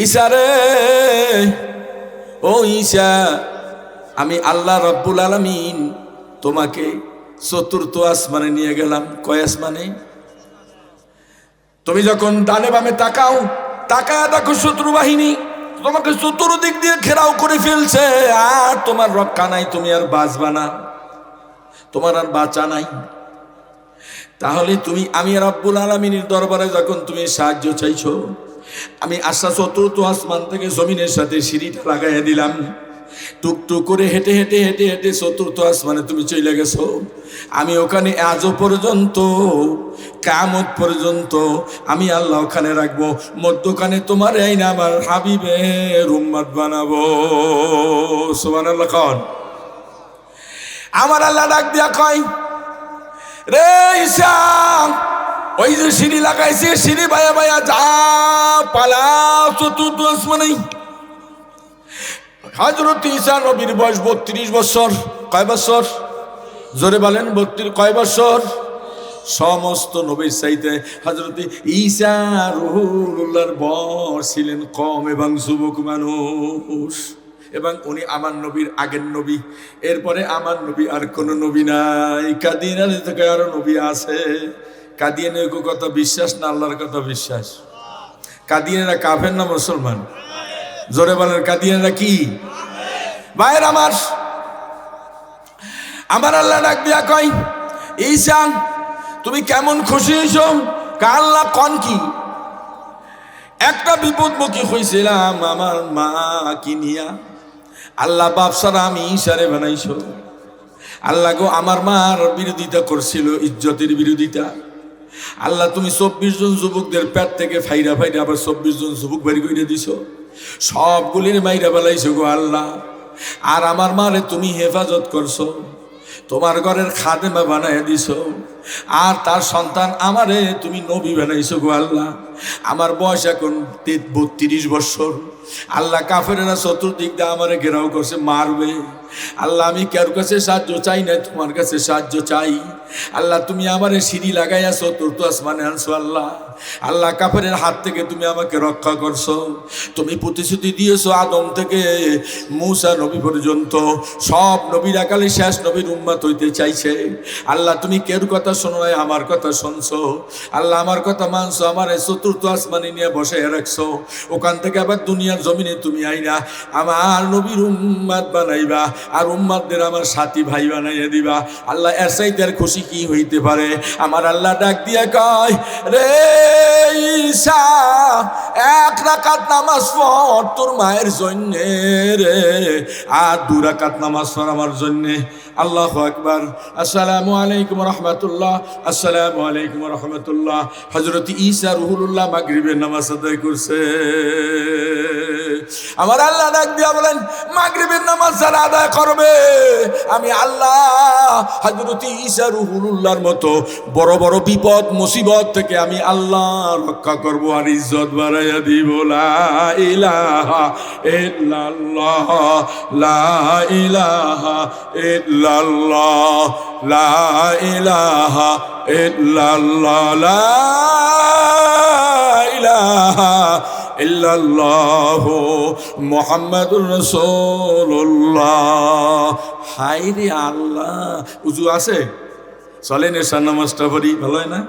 ঈসা রে, ও ঈসা, আমি আল্লাহ রব্বুল আলামিন তোমাকে চতুর্থ আসমানে নিয়ে গেলাম। কয় আসমানে? তুমি যখন ডানে বামে তাকাও, তাকায় দেখো শত্রু বাহিনী তোমাকে চতুর্দিক দিয়ে ঘেরাও করে ফেলছে, আর তোমার রক্ষা নাই, তুমি আর বাঁচবা না, তোমার আর বাঁচা নাই। তাহলে তুমি আমি রব্বুল আলামিনের দরবারে যখন তুমি সাহায্য চাইছো, আমি আশা চতুর্থ আসমান থেকে জমিনের সাথে সিঁড়িটা লাগাইয়া দিলাম। টুকটুক করে হেঁটে হেঁটে হেঁটে হেঁটে চতুর্থ আসমানে তুমি চলে গেছো। আমি ওখানে আজও পর্যন্ত, কিয়ামত পর্যন্ত আমি আল্লাহ ওখানে রাখবো। মধ্যখানে তোমার এই না আমার হাবিবের উম্মত বানাবো। সুবহানাল্লাহ। কন আমার আল্লাহ ডাক দিয়া কয়, রে ঈসা, ওই যে সিঁড়ি লাগাইছে, সিঁড়ি বায়া বায়া যা, পালা চতুর্থ আসমানে। হযরত ঈসা নবীর বয়স 32 বছর। কয় বছর? জোরে বলেন 32। কয় বছর? সমস্ত নবীর চাইতে হযরত ঈসা রুহুল্লাহর বয়স ছিলেন কম এবং যুবক মানুষ। এবং উনি আমার নবীর আগের নবী, এরপরে আমার নবী আর কোন নবী নাই। কাদিয়ানী থেকে আরো নবী আছে। কাদিয়ানের কথা বিশ্বাস না আল্লাহর কথা বিশ্বাস? কাদিয়ানীরা কাফের না মুসলমান? জোরে বলেন কাদিয়ানীরা কি? ভাইয়ের আমার, আমার আল্লাহ ডাক দিয়া কয়, ঈসা তুমি কেমন খুশি হইছো? আল্লাহ কন কি? একটা বিপদমুখী হয়েছিলাম আমার মা কি নিয়া, আল্লাহ বাপ সারা আমি ঈসারে বানাইছো। আল্লাহ গো, আমার মার বিরোধিতা করছিল, ইজ্জতের বিরোধিতা। আল্লাহ তুমি 24 জন যুবকদের পেট থেকে ফাইরা ফাইরা আবার 24 জন যুবক বের করে দিছো, সবগুলির মাইরা বেলাইছো গো আল্লাহ। আর আমার মারে তুমি হেফাজত করছো, তোমার ঘরের খাদেমা বানায় দিছো, আর তার সন্তান আমারে তুমি নবী বানাইছো গো আল্লাহ। আমার বয়স এখন 32 বছর। আল্লাহ কাফেরেরা চতুর্দিক দিয়ে আমারে ঘেরাও করছে, মারবে। আল্লাহ আমি কার কাছে সাহায্য চাই না, তোমার কাছে সাহায্য চাই। আল্লাহ তুমি আমারে সিঁড়ি লাগাইয়া চতুর্থ আসমানে আনছো আল্লাহ। আল্লাহ কাফেরের হাত থেকে তুমি আমাকে রক্ষা করছো। তুমি প্রতিশ্রুতি দিয়েছো আদম থেকে মূসা নবী পর্যন্ত সব নবীর আকালে শেষ নবীর উম্মত হইতে চাইছে। আল্লাহ তুমি কের কথা শোনো নাই, আমার কথা শুনছো। আল্লাহ আমার কথা মানছো, আমার চতুর্থ আসমানে নিয়ে বসে রাখছো। ওখান থেকে আবার দুনিয়ার জমিনে তুমি আইনা আমার নবীর উম্মত বানাইবা, আর উম্মতদের আমার সাথী ভাই বানাইয়া দিবা। আল্লাহ এর চাইতে আর খুশি কি হইতে পারে? আমার আল্লাহ ডাক দিয়া কয়, রে ঈসা, এক রাকাত নামাজ পড় তোর মায়ের জন্যে রে, আর 2 রাকাত নামাজ পড় আমার জন্যে। আল্লাহু আকবার। আসসালামু আলাইকুম রাহমাতুল্লাহ। আসসালামু আলাইকুম রাহমাতুল্লাহ। হযরত ঈসা রুহুল্লাহ মাগরিবের নামাজ আদায় করছে। আমার আল্লাহ ডাক দিয়া বলেন, মাগরিবের নামাজ যারা আদায় করবে আমি আল্লাহ হযরত ঈসা রুহুল্লাহর মতো বড় বড় বিপদ মুসিবত থেকে আমি আল্লাহ রক্ষা করব, আর ইজ্জত বাড়াইয়া দিব। লা ইলাহা ইল্লাল্লাহ, লা ইলাহা ইল্লাল্লাহ, লা ইলাহা ইল্লাল্লাহ, লা ইলাহা ইল্লাল্লাহু মুহাম্মাদুর রাসূলুল্লাহ। হাই রে আল্লাহ, উজু আছে? চলেন এশার নামাজটা পড়ি, ভালো হয় না?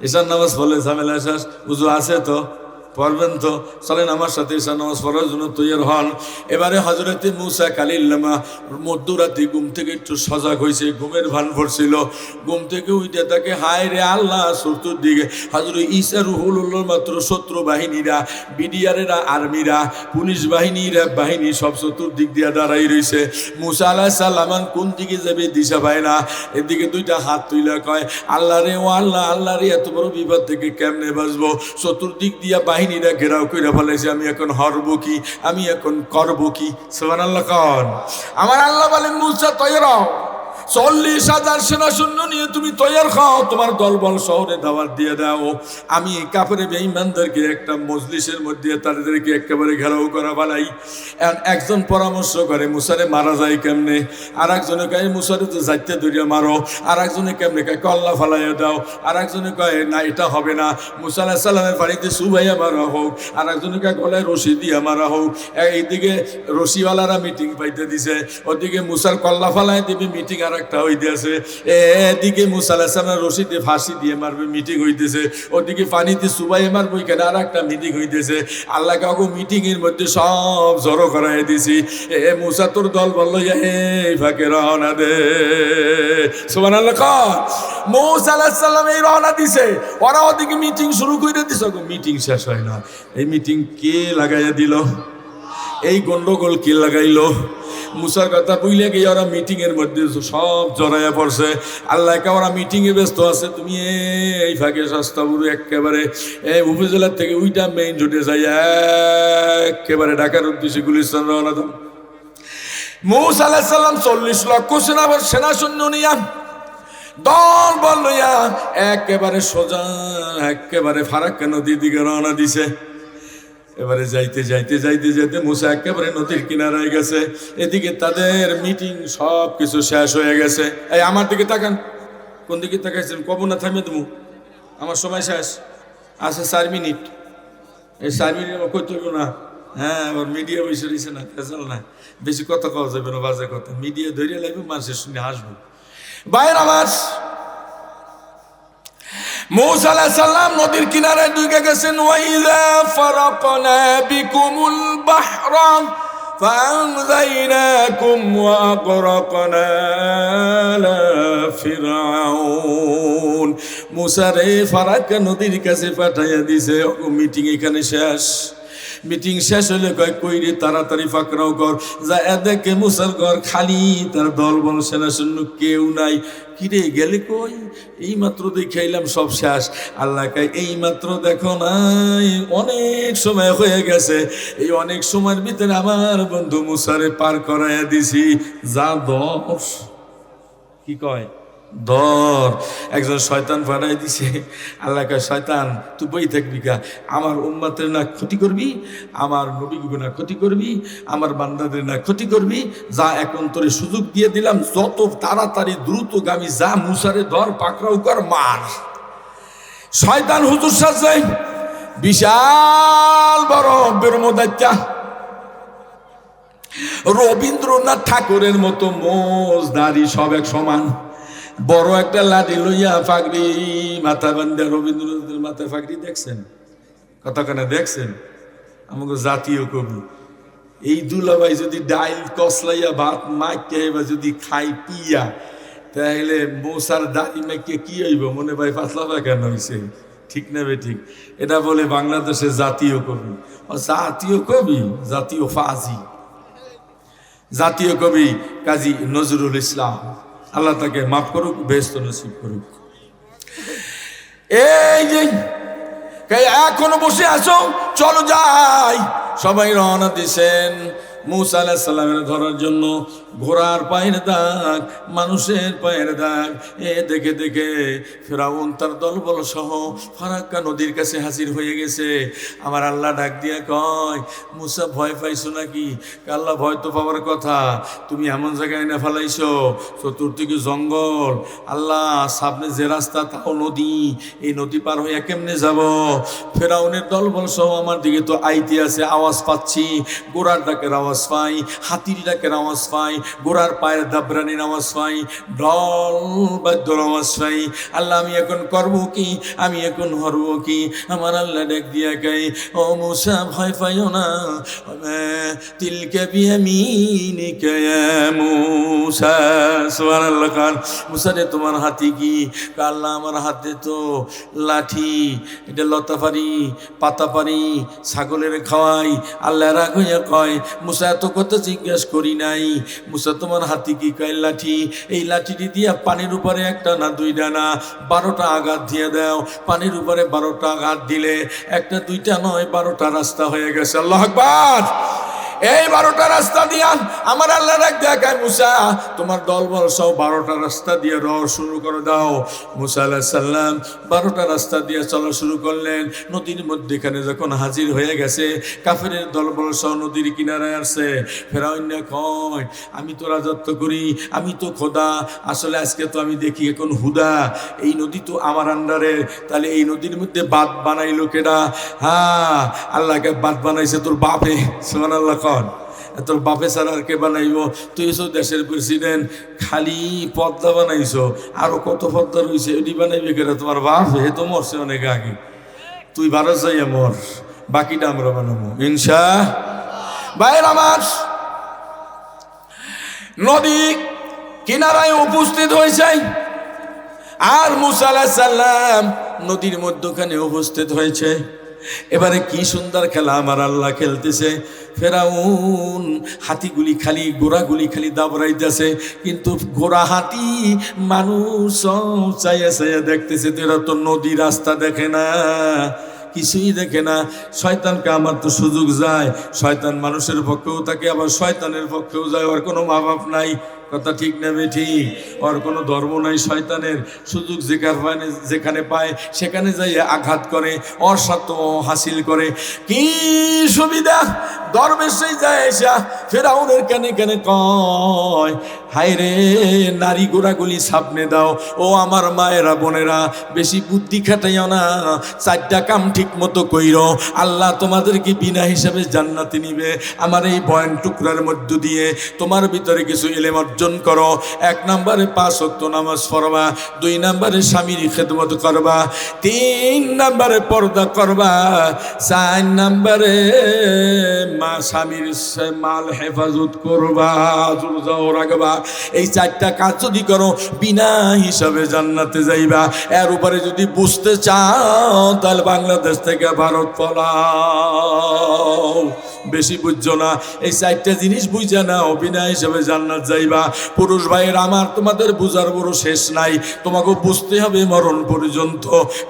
এশার নামাজ পড়লে ঝামেলা শেষ। উজু আছে তো? পড়বেন তো? চলেন আমার সাথে এশার নামাজ পড়ার জন্য তৈরি হন। এবারে হযরতে মূসা কালিল্লামা মধ্যরাতে ঘুম থেকে একটু সজাগ হয়েছে, ঘুমের ভান পড়ছিল। ঘুম থেকে উঠে তাকে হায় রে আল্লাহ, চতুর্দিকে হযরত ঈসা রুহুল্লাহর মাত্র শত্রু বাহিনীরা, বিডিআরেরা, আর্মিরা, পুলিশ বাহিনীরা, বাহিনী সব চতুর্দিক দিয়ে দাঁড়াই রয়েছে। মূসা আলাইহিস সালাম কোন দিকে যাবে দিশা পায় না। এদিকে 2টা হাত তুইলা কয়, আল্লাহ রে, ও আল্লাহ, আল্লাহ রে, এত বড় বিপদ থেকে কেমনে বাঁচবো? চতুর্দিক দিয়া বাহিনীরা ঘেরাও করে ফেলেছে, আমি এখন হরব কি, আমি এখন করব কি? সুবহানাল্লাহ। কন আমার আল্লাহ বলেন, মূসা তৈরি হও, 40,000 সেনা সৈন্য নিয়ে তুমি তৈয়ার খাও, তোমার দলবল শহরে দাওয়াত দিয়ে দাও। আমি কাফের বেঈমানদেরকে একটা মজলিসের মধ্যে তাদেরকে একেবারে ঘেরাও করা বানাই। একজন পরামর্শ করে মুসারে মারা যায় কেমনে, আর একজনে কয় মুসারে তো যাইতে দরিয়া মারো, আর একজনে কেমনে কয় কল্লা ফালাইয়া দাও, আর একজনে কয় না এটা হবে না, মুসা আলাইহিস সালামের বাড়িতে সুবাইয়া মারা হোক, আর একজনে কয় গলায় রশি দিয়া মারা হোক। এইদিকে রশিওয়ালারা মিটিং পাইতে দিছে, ওদিকে মুসার কল্লা ফালাই দিবে মিটিং আর একটা হইতেছে, এদিকে মুসা আলাইহিস সালাম রশি দিয়ে ফাঁসি দিয়ে মারবে মিটিং হইতেছে, ওদিকে পানিতে সুবাইয়া মারবে এখানে আর একটা মিটিং হইতেছে। আল্লাহ কাকু মিটিং এর মধ্যে সব জড়ো করাই দিছি। মুসা তোর দল বললো এই ফাঁকে রওনা দে। সুবহানাল্লাহ। মুসা আলাইহিস সালাম এই রওনা দিছে, ওরা ওদিকে মিটিং শুরু করে দিছে। মিটিং শেষ হয় না। এই মিটিং কে লাগাইয়া দিল? এই গন্ডগোল কে লাগাইলো? মুসার কথা বুঝলে গিয়ে ওরা মিটিং এর মধ্যে সব জড়াইয়া পড়ছে। আল্লাহকে ওরা মিটিং এ ব্যস্ত আছে, তুমি এই ফাঁকে সস্তা বুড়ো একেবারে এই উপজেলার থেকে ওইটা মেইন রোডে যাই একেবারে ঢাকার উদ্দেশ্যে গুলিস্তান রওনা দাও। মুসা আলাইহিস সালাম 40 লক্ষ সেনা সৈন্য নিয়া দল বল লইয়া একেবারে সোজা একেবারে ফারাক্কা নদীর দিকে রওনা দিছে। এবারে যাইতে যাইতে যাইতে যাইতে মুসা একেবারে নদীর কিনারায় গেছে। এদিকে তাদের মিটিং সব কিছু শেষ হয়ে গেছে। এই আমার দিকে তাকান, কোন দিকে তাকাইছেন? কব না থামিয়ে দেবো, আমার সময় শেষ আছে 4 মিনিট। এই 4 মিনিট করতে হইব না। হ্যাঁ, আবার মিডিয়া বসে রয়েছে না, ফেসাল না, বেশি কথা কওয়া যাবে না, বাজে কথা। মিডিয়া ধরিয়ে লাগবে, মানুষের শুনে হাসবো। বাইরে আমার মুসা আলাইহিস সালাম নদীর কিনারে ঢুকে গেছেন। ওয়াইযা ফারাকনা বিকুমুল বাহরা ফাআনজাইনাকুম ওয়া আগরাকনা আলা ফিরআউন। মুসা রে ফারাক্কা নদীর কাছে পাঠাইয়া দিছে। মিটিং এখানে শেষ। মিটিং শেষ হলে কয় কই রে তাড়াতাড়ি ফাকরাও কর। যা দেখে মুসার ঘর খালি, তার দল বল সেনা সৈন্য কেউ নাই। কিরে গেলে কই? এই মাত্র দেখাইলাম সব শেষ। আল্লাহ কয় এই মাত্র দেখো নাই, অনেক সময় হয়ে গেছে। এই অনেক সময়ের ভিতরে আমার বন্ধু মুসারে পার করাইয়া দিছি। যা দশ কি কয় ধর। একজন শয়তান বানাই দিছে। আল্লাহ কয় শয়তান তুই বই থাকবি কা? আমার উম্মতের না ক্ষতি করবি, আমার নবীকে না ক্ষতি করবি, আমার বান্দাদের না ক্ষতি করবি। যা এখন তোরে সুযোগ দিয়ে দিলাম, যত তাড়াতাড়ি দ্রুতগামী যা মুসারে ধর, পাকড়াও কর, মার। শয়তান হুজুর সাজে বিশাল বড় বেরমদাইত্যা, রবীন্দ্রনাথ ঠাকুরের মতো মোজ দাড়ি সব এক সমান, বড় একটা লাঠি লইয়া ফাগড়ি মাথা বান্ধা। রবীন্দ্রনাথের মাথায় ফাগড়ি দেখছেন? কথা কেনা দেখছেন? আমাকে জাতীয় কবি। এই দুলাভাই যদি ডাইল কসলাইয়া ভাত মাইকে বা যদি খাই পিয়া, তাহলে মৌসার দাড়ি মাইকে কি হইব? মনে ভাই পাতলা কেন হয়েছে? ঠিক না বে ঠিক? এটা বলে বাংলাদেশের জাতীয় কবি। জাতীয় কবি, জাতীয় ফাজি, জাতীয় কবি কাজী নজরুল ইসলাম। আল্লাহ তাকে মাফ করুক, বেহেশত নসিব করুক। এই যে এখনো বসে আছো, চলো যাই। সবাই রওনা দিছেন মুসা আলাইহিস সালামের ধরার জন্য। ঘোড়ার পায়ের দাগ, মানুষের পায়ের দাগ, দেখে দেখে ফিরআউন তার দলবল সহ ফারাক্কা নদীর কাছে হাজির হয়ে গেছে। আমার আল্লাহ ডাক দিয়া কয়, মুসা ভয় পাইছো নাকি? আল্লাহ ভয় তো পাওয়ার কথা, তুমি এমন জায়গায় না ফেলাইছো চতুর্দিকে জঙ্গল। আল্লাহ সামনে যে রাস্তা তাও নদী, এই নদী পার হইয়া কেমনে যাব? ফিরআউনের দলবল সহ আমার দিকে তো আইতে আছে, আওয়াজ পাচ্ছি, ঘোড়ার ডাকের আওয়াজ পাই, হাতির ডাকের আওয়াজ পাই, ঘোড়ার পায়ের দাবরানির আওয়াজ পাই, ঢল বাদ্যর আওয়াজ পাই। আল্লাহ আমি এখন করবো কি? আমি এখন হরবো কি? আমার আল্লাহ ডাক দিয়া গাই, ও মুসা ভয় পাইও না, তিলকা বিয়ামিনিকা ইয়া মুসা। সুবহানাল্লাহ। কাল মুসা রে তোমার হাতে কি? আল্লাহ আমার হাতে তো লাঠি, এটা লতা পারি, পাতা পারি, ছাগলের খাওয়াই। আল্লাহ রাগ হইয়া কয়, মুসা এত কথা জিজ্ঞেস করি নাই, মুসা তোমার হাতে কি? কয় লাঠি। এই লাঠিটি দিয়া পানির উপরে একটা না দুইটা না 12টা আঘাত দিয়ে দাও। পানির উপরে 12টা আঘাত দিলে একটা দুইটা নয় 12টা রাস্তা হয়ে গেছে। আল্লাহু আকবার। এই 12টা রাস্তা দিয়া আমার আল্লাহ ডাক দেখায়, মুসা তোমার দলবল সব 12টা রাস্তা দিয়ে রওনা শুরু করে দাও। মুসা আলাইহিস সালাম 12টা রাস্তা দিয়ে চলা শুরু করলেন। নদীর মধ্যখানে যখন হাজির হয়ে গেছে, কাফেরের দলবল সহ নদীর কিনারায় আসছে। ফেরাউন কয়, আমি তো রাজত্ব করি, আমি তো খোদা, আসলে আজকে তো আমি দেখি এখন হুদা, এই নদী তো আমার আন্ডারে, তাহলে এই নদীর মধ্যে বাঁধ বানাইলো কেডা? হ্যাঁ, আল্লাহকে বাঁধ বানাইছে তোর বাপে। সুবহানাল্লাহ। কন তোর বাপে ছাড়া আর কে বানাইব? তুই এসো দেশের প্রেসিডেন্ট, খালি পদ্মা বানাইছো, আরো কত পদ্মা রয়েছে, এটি বানাইবে কেডা? তোমার বাপ, হে তো মরছে অনেক আগে, তুই ভারত যাইয়া মর, বাকিটা আমরা বানাবো ইনশা। ভাইয়ের আমার, নদী কিনারায় উপস্থিত হয়েছে আর মুসা আলাইহিস সালাম নদীর মধ্যখানে উপস্থিত হয়েছে। এবারে কি সুন্দর খেলা আমার আল্লাহ খেলতেছে। ফেরাউন হাতিগুলি খালি, ঘোড়াগুলি খালি দাবড়াইতেছে, কিন্তু ঘোড়া হাতি মানুষ চাইয়া চাইয়া দেখতেছে। এরা তো নদী রাস্তা দেখে না, কিছুই দেখে না। শয়তানকে আমার তো সুযোগ যায়, শয়তান মানুষের পক্ষেও থাকে, আবার শয়তানের পক্ষেও যায়। ওর কোনো মা বাপ নাই, কথা ঠিক না বেঠিক? ওর কোনো ধর্ম নাই। শয়তানের সুযোগ যেখানে পায় সেখানে যাই আঘাত করে, ওর স্বার্থ হাসিল করে। কি সুবিধা দরবেশই যায় এসা ফেরাউনের কানে কানে কয়, হায় রে নারী গোড়াগুলি সামনে দাও। ও আমার মায়েরা বোনেরা, বেশি বুদ্ধি খাটাইও না, 4টা কাম ঠিক মতো কইরো, আল্লাহ তোমাদেরকে বিনা হিসাবে জান্নাতে নিবে। আমার এই বয়ান টুকরার মধ্য দিয়ে তোমার ভিতরে কিছু ইলম অর্জন করো। 1 নম্বরে 5 ওয়াক্ত নামাজ পড়বা, 2 নম্বরে স্বামীর খেদমত করবা, 3 নম্বরে পর্দা করবা, 4 নম্বরে মা স্বামীর মাল হেফাজত করবা, রোজাও রাখবা। এই 4টা কাজ যদি করো বিনা হিসাবে জান্নাতে যাইবা। এর উপরে যদি বুঝতে চাও তাহলে বাংলাদেশ থেকে ভারত পলাও। বেশি বুঝছো না, এই 4টা জিনিস বুঝা নাও, বিনা হিসাবে জান্নাত যাইবা। পুরুষ ভাইয়ের আমার, তোমাদের বুঝার বড় শেষ নাই। তোমাকে বুঝতে হবে মরণ পর্যন্ত,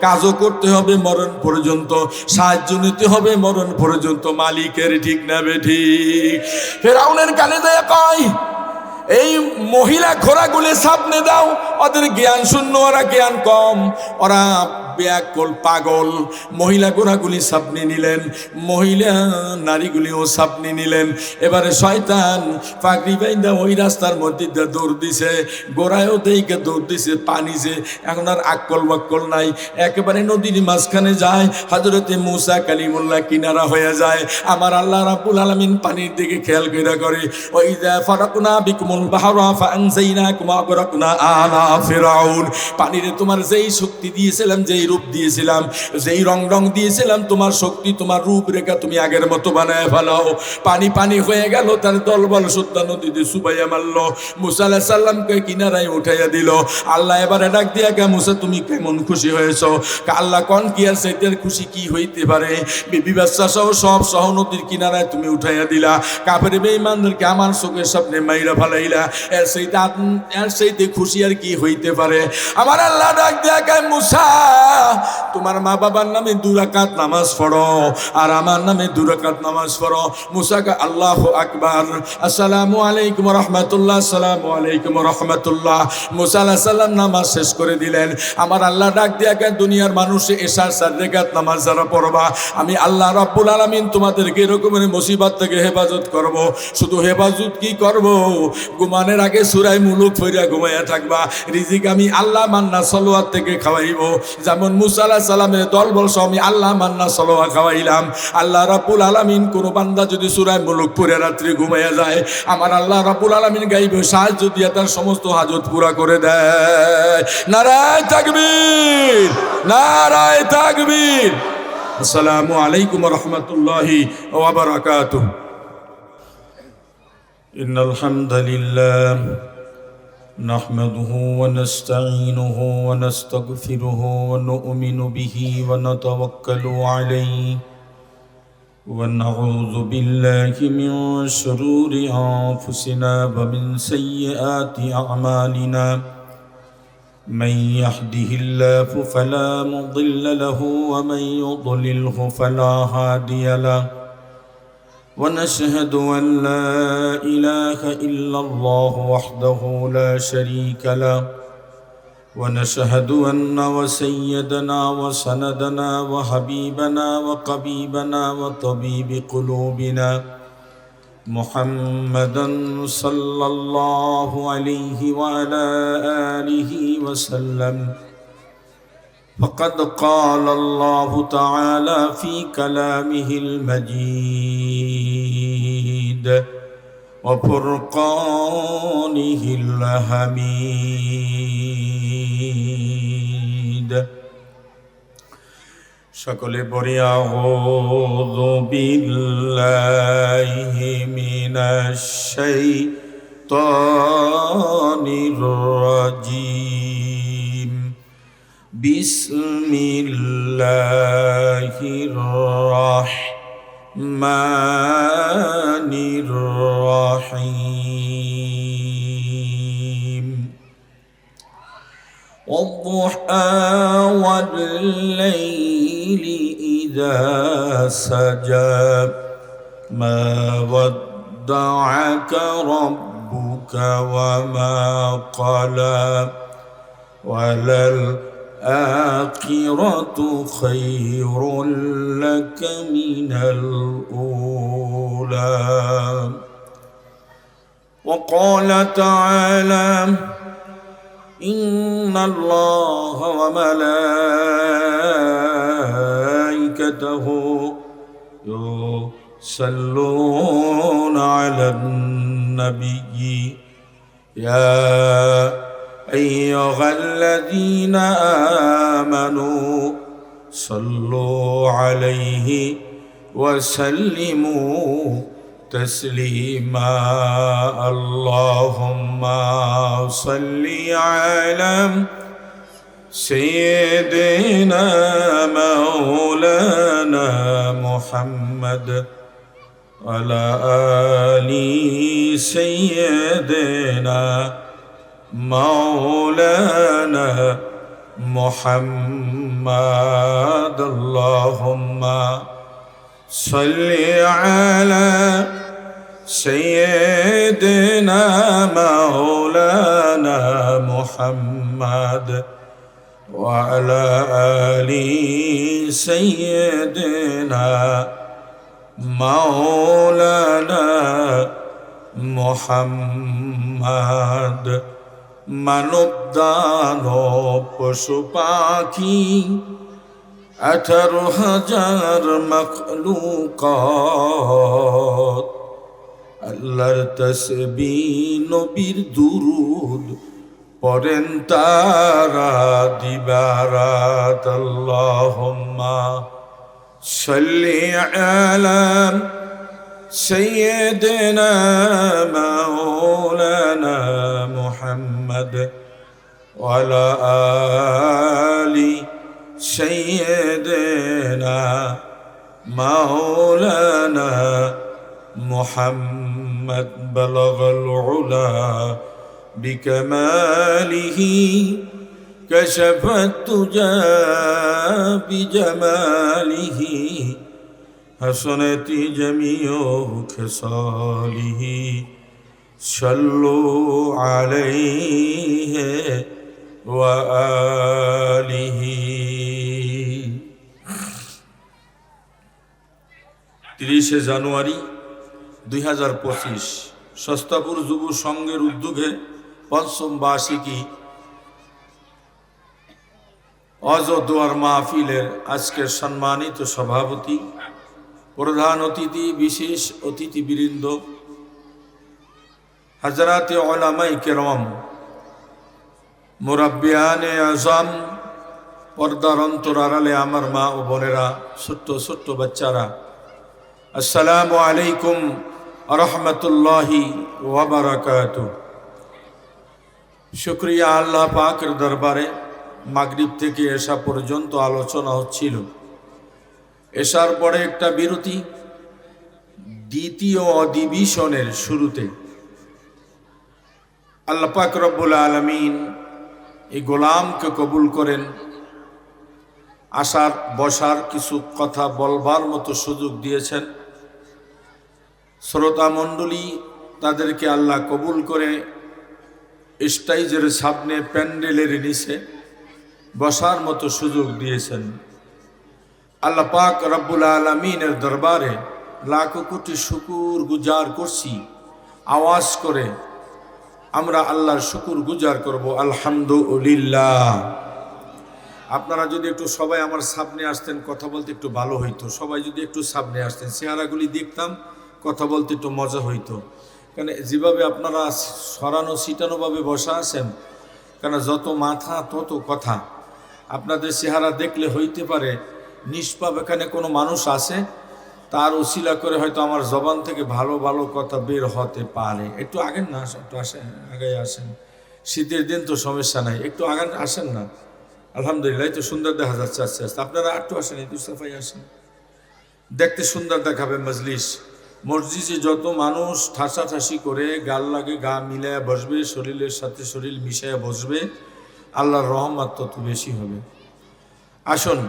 কাজও করতে হবে মরণ পর্যন্ত, সাহায্য নিতে হবে মরণ পর্যন্ত মালিকের। ঠিক না বেঠিক? ফেরাউনের কানে যায় কয়, এই মহিলা ঘোড়াগুলি সামনে দাও। ওদের জ্ঞান শূন্য, ওরা জ্ঞান কম, ওরা ব্যাকুল পাগল। মহিলা ঘোড়াগুলি সামনে নিলেন, মহিলা নারীগুলিও সামনে নিলেন। এবারে শয়তান পাগড়ি বাইন্দা ওই রাস্তার মধ্যে দৌড় দিছে, গোড়ায়ও দেইকে দৌড় দিছে। পানি যে এখন আর আকল বাক্কল নাই, একেবারে নদীর মাঝখানে যায়। হযরতে মূসা কালিমুল্লাহ কিনারা হয়ে যায়। আমার আল্লাহ রাব্বুল আলামিন পানির দিকে খেয়াল কইরা করে, ওয়াইযা ফারাকনা বিকুমুল বাহরা ফাআনজাইনাকুম ওয়া আগরাকনা আলা ফিরাউন। পানিরে তোমার যেই শক্তি দিয়েছিলাম, যেই রূপ দিয়েছিলাম, যেই রং দিয়েছিলাম, তোমার শক্তি, তোমার রূপ রেখা তুমি আগের মতো বানায় ফেলাও। পানি পানি হয়ে গেল, তার দলবল সুদ্ধা নদীতে সুবাইয়া মারল। মূসা আলাইহিস সালামকে কিনারায় উঠাইয়া দিল। আল্লাহ এবারে ডাক দিয়া কে, মূসা তুমি কেমন খুশি হয়েছো? আল্লাহ কোন কি আর সেইটার খুশি কি হইতে পারে? বিবি বাচ্চা সহ সব নদীর কিনারায় তুমি উঠাইয়া দিলা। কাফের বেঈমানদেরকে আমার চোখের সামনে মাইরা ফেলাইলা। এর সেইতে খুশি আর কি হইতে পারে? আমার আল্লাহ ডাক দিয়া কে, মূসা তোমার মা বাবার নামে 2 রাকাত নামাজ পড়ো, আর আমার নামে 2 রাকাত নামাজ পড়ো। মূসা কে আল্লাহু আকবার, আসসালামু আলাইকুম ওয়া রাহমাতুল্লাহ, আসসালামু আলাইকুম ওয়া রাহমাতুল্লাহ। মূসা আলাইহিস সালাম নামাজ শেষ করে দিলেন। আমার আল্লাহ ডাক দিয়া কে, দুনিয়ার মানুষ এশার 4 রাকাত নামাজ যারা পড়বা, আমি আল্লাহ রাব্বুল আলামিন তোমাদেরকে এরকমের মুসিবত থেকে হেফাজত করব। শুধু হেফাজত কি করব, ঘুমানোর আগে সূরা মুলুক পড়িয়া ঘুমাইয়া থাকবা। রিজিক আমি আল্লাহ মান্না সালাওয়াত থেকে খাওয়াইব। যেমন মূসা আলাইহিস সালামের দলবল সহ আমি আল্লাহ মান্না সালাওয়াত খাওয়াইলাম। আল্লাহ রাব্বুল আলামিন কোন বান্দা যদি সূরা মুলুক পড়ে রাত্রি ঘুমাইয়া যায়, আমার আল্লাহ রাব্বুল আলামিন গাইবে সাহায্য দিয়া তার সমস্ত হাজত পুরা করে দেয়। নারায়ে তাকবীর, নারায়ে তাকবীর। আসসালামু আলাইকুম ওয়া রাহমাতুল্লাহি ওয়া বারাকাতুহু। ইন্নাল হামদালিল্লাহ نحمده ونستعينه ونستغفره ونؤمن به ونتوكل عليه ونعوذ بالله من شرور أنفسنا ومن سيئات أعمالنا من يهده الله فلا مضل له ومن يضلله فلا هادي له ونشهد أن لا إله إلا الله وحده لا شريك له ونشهد أن وسيدنا وسندنا وحبيبنا وقبيبنا وطبيب قلوبنا محمدا صلى الله عليه وعلى آله وسلم فقد قال الله تعالى في كلامه المجيد وفرقانه الحميد সকলে পড়ি আউযু বিল্লাহি মিনাশ শাইতানির রাজীম বিসমিল্লাহির রাহমানির রাহিম والضحى والليل إذا سجى ما ودعك ربك وما قلى وللآخرة خير لك من الأولى وقال تعالى إن الله وملائكته يصلون على النبي يا أيها الذين آمنوا صلوا عليه وسلموا تسليما اللهم صل على سيدنا مولانا محمد وعلى آل سيدنا مولانا محمد اللهم صل على سيدنا مولانا محمد وعلى آل سيدنا مولانا محمد মানব দানব পশু পাখি 18,000 মাখলুকাত আল্লাহর তাসবিহ নবীর দুরুদ পড়েন তারা দিবারাত আল্লাহুম্মা সাল্লি আলা سيدنا مولانا محمد وعلى آل سيدنا مولانا محمد بلغ العلا بكماله كشف الدجى بجماله حسنت جميع خصاله صلوا عليه وآله 30 জানুয়ারি 2025 সস্তাপুর যুব সংঘের উদ্যোগে পঞ্চম বার্ষিকী অজ দোয়ার মাহফিলের আজকের সম্মানিত সভাপতি প্রধান অতিথি বিশেষ অতিথিবৃন্দ হযরতে উলামায়ে কেরাম মুরাব্বিয়ানে আযম পর্দার অন্তরালে আমার মা ও বোনেরা ছোট্ট ছোট্ট বাচ্চারা আসসালামু আলাইকুম ওয়া রাহমাতুল্লাহি ওয়া বারাকাতুহু শুকরিয়া আল্লাহ পাকের দরবারে মাগরিব থেকে এশা পর্যন্ত আলোচনা হচ্ছিল এশার পরে একটা বিরতি দ্বিতীয় অধিবেশনের শুরুতে আল্লাহ পাক রব্বুল আলামিন এই গোলামকে কবুল করেন আসার বসার কিছু কথা বলবার মতো সুযোগ দিয়েছেন শ্রোতা মণ্ডলী, তাদেরকে আল্লাহ কবুল করে স্টেজের সামনে প্যান্ডেলের নিচে বসার মতো সুযোগ দিয়েছেন। আল্লাহ পাক রব্বুল আলামিনের দরবারে লাখো কোটি শুকুর গুজার করছি। আওয়াজ করে আমরা আল্লাহর শুকুর গুজার করব, আলহামদুলিল্লাহ। আপনারা যদি একটু সবাই আমার সামনে আসতেন, কথা বলতে একটু ভালো হইতো। সবাই যদি একটু সামনে আসতেন, চেহারাগুলি দেখতাম, কথা বলতে একটু মজা হইতো। কেন যেভাবে আপনারা সরানো ছিটানোভাবে বসা আছেন, কেন যত মাথা তত কথা। আপনাদের চেহারা দেখলে হইতে পারে নিষ্পাপ এখানে কোনো মানুষ আছে, তার উসিলা করে হয়তো আমার জবান থেকে ভালো ভালো কথা বের হতে পারে। একটু আগেন না, একটু আসেন, আগে আসেন। শীতের দিন তো সমস্যা নাই, একটু আগে আসেন না। আলহামদুলিল্লাহ, তো সুন্দর দেখা যাচ্ছে আস্তে আস্তে। আপনারা একটু আসেন, একটু সাফাই আসেন, দেখতে সুন্দর দেখাবে মজলিস। মসজিদে যত মানুষ ঠাসাঠাসি করে গাল লাগে গা মিলায়া বসবে, শরীরের সাথে শরীর মিশায়া বসবে, আল্লাহর রহমত তত বেশি হবে। আসুন,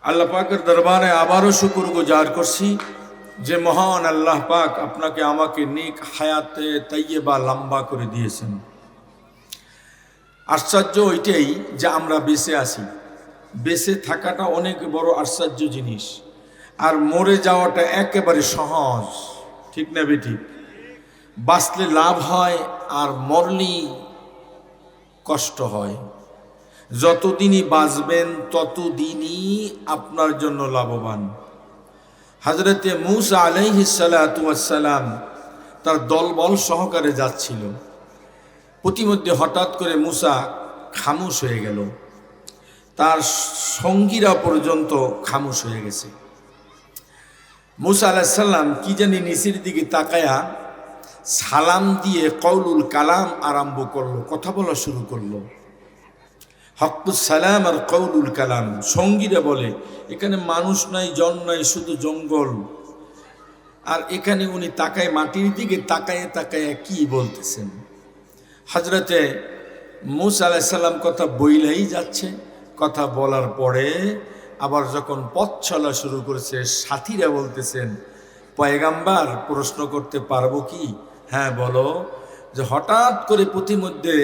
আল্লাহ পাকের দরবারে আবারও শুকর গুজার করছি যে মহান আল্লাহ পাক আপনাকে আমাকে নেক হায়াতে তাইয়্যিবা লম্বা করে দিয়েছেন। আশ্চর্য ওইটাই যে আমরা বেঁচে আছি। বেঁচে থাকাটা অনেক বড় আশ্চর্য জিনিস, আর মরে যাওয়াটা একেবারে সহজ। ঠিক না বেঠিক? বাঁচলে লাভ হয়, আর মরলেই কষ্ট হয়। যতদিনই বাঁচবেন ততদিনই আপনার জন্য লাভবান। হযরতে মূসা আলাইহিস সালাতু ওয়াস সালাম তার দলবল সহকারে যাচ্ছিল। প্রতিমধ্যে হঠাৎ করে মূসা খামোশ হয়ে গেল, তার সঙ্গীরা পর্যন্ত খামোশ হয়ে গেছে। মূসা আলাইহিস সালাম কি জানি নিচের দিকে তাকায়া সালাম দিয়ে কওলুল কালাম আরম্ভ করলো, কথা বলা শুরু করলো। হকুস সালাম আর কওলুল কালাম। সঙ্গীরা বলে এখানে মানুষ নাই, জন নাই, শুধু জঙ্গল। আর এখানে উনি তাকায় মাটির দিকে, তাকায় তাকায় কি বলতেছেন। হযরতে মূসা আলাইহিস সালাম কথা বইলাই যাচ্ছে। কথা বলার পরে আবার যখন পথ চলা শুরু করেছে, সাথীরা বলতেছেন, পয়গাম্বার প্রশ্ন করতে পারবো কি? হ্যাঁ বলো। যে হঠাৎ করে প্রতিমধ্যে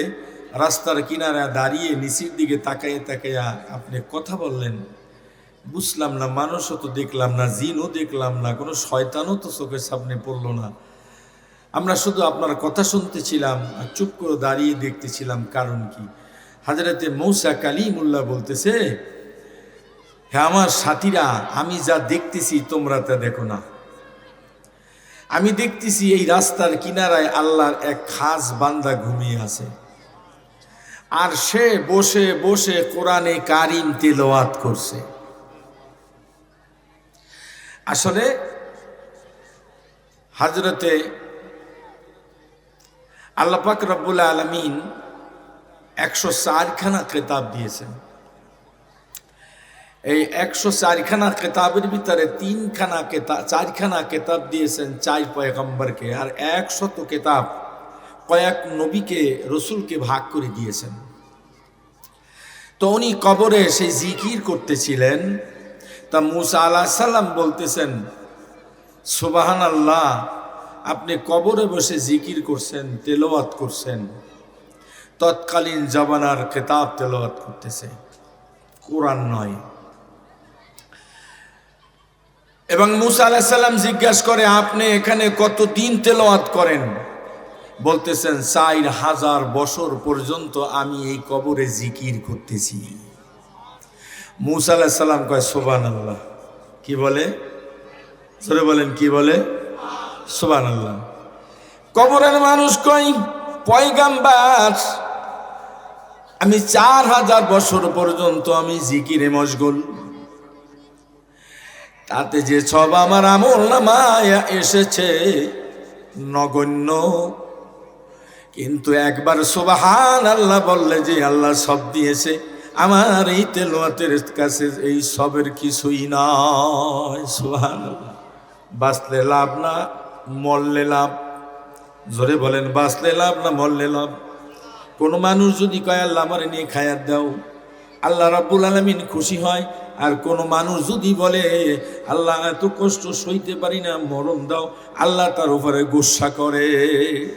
রাস্তার কিনারে দাঁড়িয়ে নিচের দিকে তাকাইয়া তাকাইয়া আপনি কথা বললেন, বুঝলাম না, মানুষও তো দেখলাম না, জিনও দেখলাম না, কোনো শয়তানও তো চোখের সামনে পড়লো না। আমরা শুধু আপনার কথা শুনতেছিলাম আর চুপ করে দাঁড়িয়ে দেখতেছিলাম, কারণ কি? হযরতে মূসা কালিমুল্লাহ বলতেছে, হ্যাঁ আমার সাথীরা, আমি যা দেখতেছি তোমরা তা দেখো না। আমি দেখতেছি এই রাস্তার কিনারায় আল্লাহর এক খাস বান্দা ঘুমিয়ে আছে, আর সে বসে বসে কোরআনে কারিম তিলাওয়াত করছে। আসলে হযরতে আল্লাহ পাক রব্বুল আলামিন 104 খানা কিতাব দিয়েছেন। এই 104 খানা কিতাবের ভিতরে 4 খানা কিতাব দিয়েছেন 4 পয়গম্বরকে, আর 100 কিতাব কয়েক নবীকে রসুলকে ভাগ করে দিয়েছেন। তো উনি কবরে সেই জিকির করতেছিলেন। তা মূসা আলাইহিস সালাম বলতেছেন, সুবহানাল্লাহ, আপনি কবরে বসে জিকির করছেন, তেলাওয়াত করছেন, তৎকালীন জামানার কিতাব তেলাওয়াত করতেছে, কোরআন নয়। এবং মূসা আলাইহিস সালাম জিজ্ঞাসা করে, আপনি এখানে কতদিন তেলাওয়াত করেন? বলতেছেন 4000 বছর পর্যন্ত আমি এই কবরে জিকির করতেছি। মূসা আলাইহিস সালাম কয় সুবহানাল্লাহ। কি বলে? জোরে বলেন, কি বলে? সুবহানাল্লাহ। কবরের মানুষ কই, পয়গাম্বার, আমি 4000 বছর পর্যন্ত আমি জিকিরে মশগুল, তাতে যে সব আমার আমল নামায় এসেছে নগণ্য। কিন্তু একবার সুবহানাল্লাহ বললে যে আল্লাহ সব দিয়েছে, আমার এই তেলাওয়াতের কাছে এই সবের কিছুই নয়। সুবহানাল্লাহ। বাঁচলে লাভ না মরলে লাভ। জোরে বলেন, বাঁচলে লাভ না মরলে লাভ। কোনো মানুষ যদি কয় আল্লাহ আমারে নিয়ে খায়াত দাও, আল্লাহ রাব্বুল আলামিন খুশি হয়, আর কোন মানুষ যদি বলে আল্লাহ এত কষ্ট সইতে পারি না, মরণ দাও, আল্লাহ তার উপরে গুসা করে।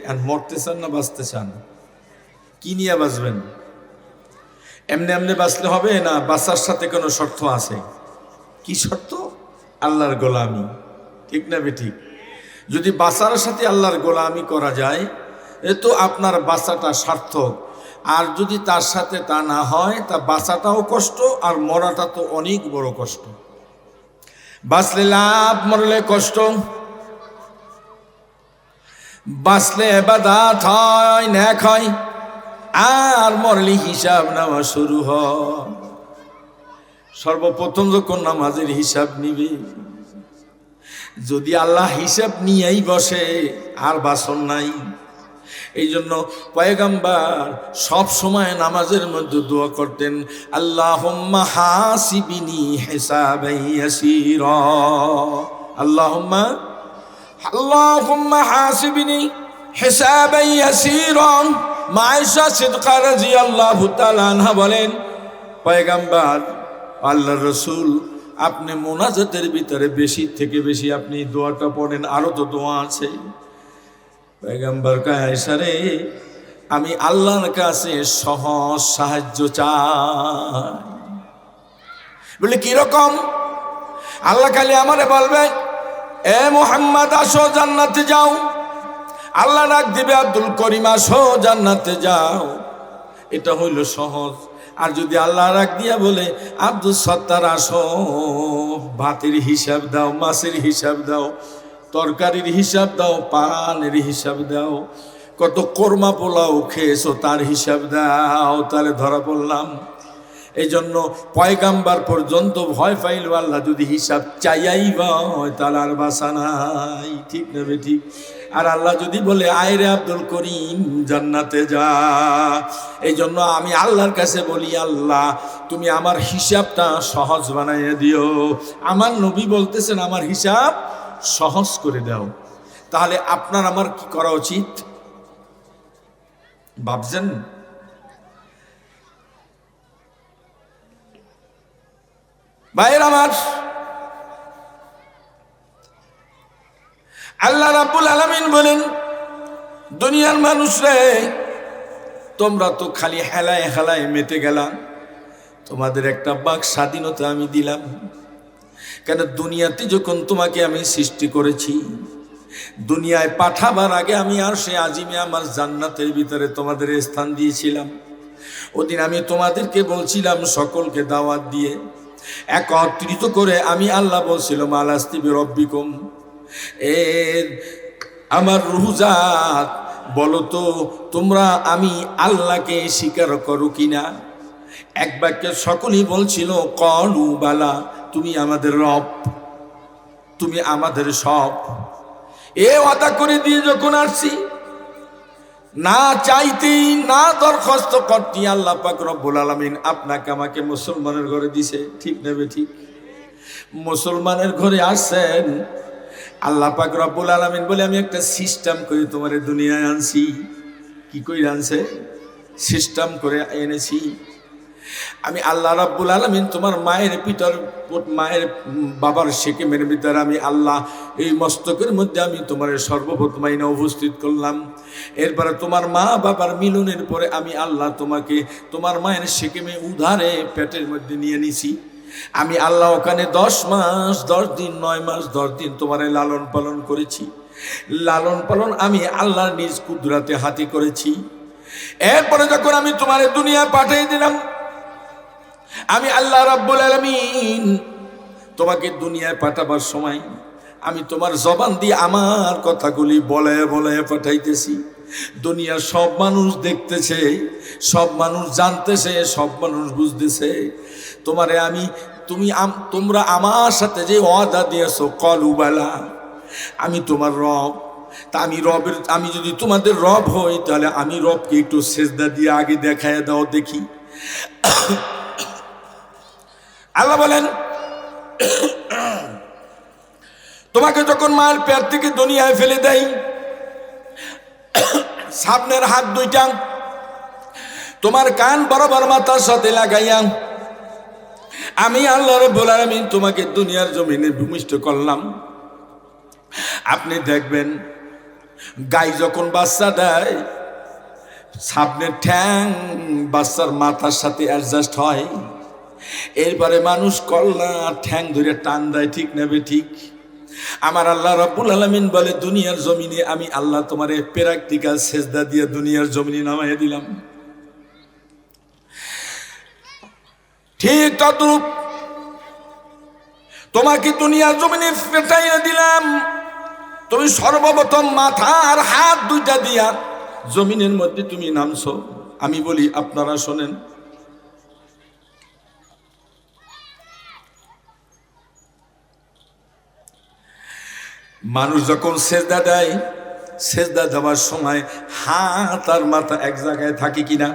আর মরতে চান না বাঁচতে চান? কি নিয়ে বাঁচবেন? এমনি এমনি বাঁচলে হবে না, বাঁচার সাথে কোনো শর্ত আছে। কি শর্ত? আল্লাহর গোলামি। ঠিক না বেঠিক? যদি বাঁচার সাথে আল্লাহর গোলামি করা যায় এ তো আপনার বাঁচাটা সার্থক। আর যদি তার সাথে তা না হয়, তা বাঁচাটাও কষ্ট, আর মরাটা তো অনেক বড় কষ্ট। বাঁচলে লাভ, মরলে কষ্ট। বাঁচলে ইবাদত হয়, নেক হয়, আর মরলে হিসাব নেওয়া শুরু হয়। সর্বপ্রথম যখন নামাজের হিসাব নিবে, যদি আল্লাহ হিসাব নিয়েই বসে, আর বাসন নাই। এই জন্য পয়গম্বর সব সময় নামাজের মধ্যে দোয়া করতেন, আল্লাহুম্মা হাসিবিনি হিসাবান ইয়াসীরা। আল্লাহুম্মা হাসিবিনি হিসাবান ইয়াসীরা। মা আয়েশা সিদ্দিকা রাদিয়াল্লাহু তাআলা আনহা বলেন, পয়গম্বর আল্লাহর রাসূল আপনি মুনাজাতের ভিতরে বেশি থেকে বেশি আপনি দোয়াটা পড়েন, আরো তো দোয়া আছে। পয়গম্বর কয়, আয়েশা রে, আমি আল্লাহর কাছে সহজ সাহায্য চাই। বলে কিরকম? আল্লাহ খালি আমারে বলবে, এ মুহাম্মদ আসো জান্নাতে যাও। আল্লাহ ডাক দিবে, আব্দুল করিম আসো জান্নাতে যাও। এটা হইল সহজ। আর যদি আল্লাহ রাগ দিয়া বলে, আব্দুল সত্তার আসো, ভাতের হিসাব দাও, মাছের হিসাব দাও, তরকারির হিসাব দাও, পানের হিসাব দাও, কত কোরমা পোলাও খেয়েছো তার হিসাব দাও, তাহলে ধরা পড়লাম। এই জন্য পয়গাম্বার পর্যন্ত ভয় পাইল, আল্লাহ যদি হিসাব চাইয়াই হয় তাহলে আর বাসা নাই। ঠিক না ঠিক? আর আল্লাহ যদি বলে, আয় রে আব্দুল করিম জান্নাতে যা। এই জন্য আমি আল্লাহর কাছে বলি, আল্লাহ তুমি আমার হিসাবটা সহজ বানাইয়া দিও। আমার নবী বলতেছেন, আমার হিসাব সহজ করে দাও। তাহলে আপনার আমার কি করা উচিত ভাবছেন? ভাইয়ের আমার, আল্লাহ রাব্বুল আলামিন বলেন, দুনিয়ার মানুষরে তোমরা তো খালি হেলায় হেলায় মেতে গেলাম, তোমাদের একটা বাক স্বাধীনতা আমি দিলাম। কেন? দুনিয়াতে যখন তোমাকে আমি সৃষ্টি করেছি, দুনিয়ায় পাঠাবার আগে আমি আরশে আজিমে আমার জান্নাতের ভিতরে তোমাদের স্থান দিয়েছিলাম। ওদিন আমি তোমাদেরকে বলছিলাম, সকলকে দাওয়াত দিয়ে একত্রিত করে আমি আল্লাহ বলছিলাম, আলাস্তি বিরব্বিকুম, আমার রুহজাত বলো তো তোমরা আমি আল্লাহকে স্বীকার করো কিনা? এক বাক্যে সকলেই বলছিল, কলু বালা, তুমি আমাদের রব, তুমি আমাদের সব। এ ওয়াদা করে দিয়ে যখন আসছি, না চাইতেই না দরখাস্ত করতে আল্লাহ পাক রব্বুল আলামিন আপনাকে আমাকে মুসলমানের ঘরে দিছে। ঠিক নেবে ঠিক? মুসলমানের ঘরে আসছেন, আল্লাহ পাক রব্বুল আলামিন বলে, আমি একটা সিস্টেম করে তোমার দুনিয়ায় আনছি। কি করে আনছে? সিস্টেম করে এনেছি আমি আল্লাহ রাব্বুল আলামিন। তোমার মায়ের পিতার, মায়ের বাবার শেকেমের ভিতরে আমি আল্লাহ এই মস্তকের মধ্যে আমি তোমার সর্বপ্রথম আইনা উপস্থিত করলাম। এরপরে তোমার মা বাবার মিলনের পরে আমি আল্লাহ তোমাকে তোমার মায়ের শেকেমে উধারে পেটের মধ্যে নিয়ে নিছি। আমি আল্লাহ ওখানে 10 মাস 10 দিন 9 মাস 10 দিন তোমার লালন পালন করেছি। লালন পালন আমি আল্লাহর নিজ কুদরতে হাতে করেছি। এরপরে যখন আমি তোমার দুনিয়ায় পাঠিয়ে দিলাম, আমি আল্লাহ রাব্বুল আলামিন তোমাকে দুনিয়ায় পাঠাবার সময় আমি তোমার জবান দিয়ে আমার কথাগুলি বলে বলে পাঠাইতেছি। দুনিয়ার সব মানুষ দেখতেছে, সব মানুষ জানতেছে, সব মানুষ বুঝতেছে তোমারে আমি তোমরা আমার সাথে যে ওয়াদা দিয়েছো, কলুবালা, আমি তোমার রব। তা আমি যদি তোমাদের রব হই, তাহলে আমি রবকে একটু সেজদা দিয়ে আগে দেখায় দাও দেখি। আল্লাহ বলেন, তোমাকে যখন মায়ের পেট থেকে দুনিয়ায় ফেলে দেয়, সামনের হাত দুইটা তোমার কান বরাবর মাথার সাথে লাগাইয়া আমি আল্লাহ রাব্বুল আলামিন তোমাকে দুনিয়ার জমিনে ভূমিষ্ঠ করলাম। আপনি দেখবেন গাই যখন বাচ্চা দেয়, সামনের ঠ্যাং বাচ্চার মাথার সাথে অ্যাডজাস্ট হয়, এরপরে মানুষ কল্লা ঠ্যাং ধরে টান দেয়, ঠিক নেবে ঠিক। আমার আল্লাহ রাব্বুল আলামিন বলে দুনিয়ার জমিনে আমি আল্লাহ তোমারে প্র্যাকটিক্যাল সেজদা দিয়ে দুনিয়ার জমিনে নামাইয়া দিলাম। ঠিক তদ্রূপ তোমাকে দুনিয়ার জমিনে পেটাইয়া দিলাম। তুমি সর্বপ্রথম মাথা আর হাত দুইটা দিয়া জমিনের মধ্যে তুমি নামছো। আমি বলি আপনারা শোনেন, মানুষ যখন সেজদা দেয়, সেজদা দেওয়ার সময় হাত আর মাথা এক জায়গায় থাকে কিনা?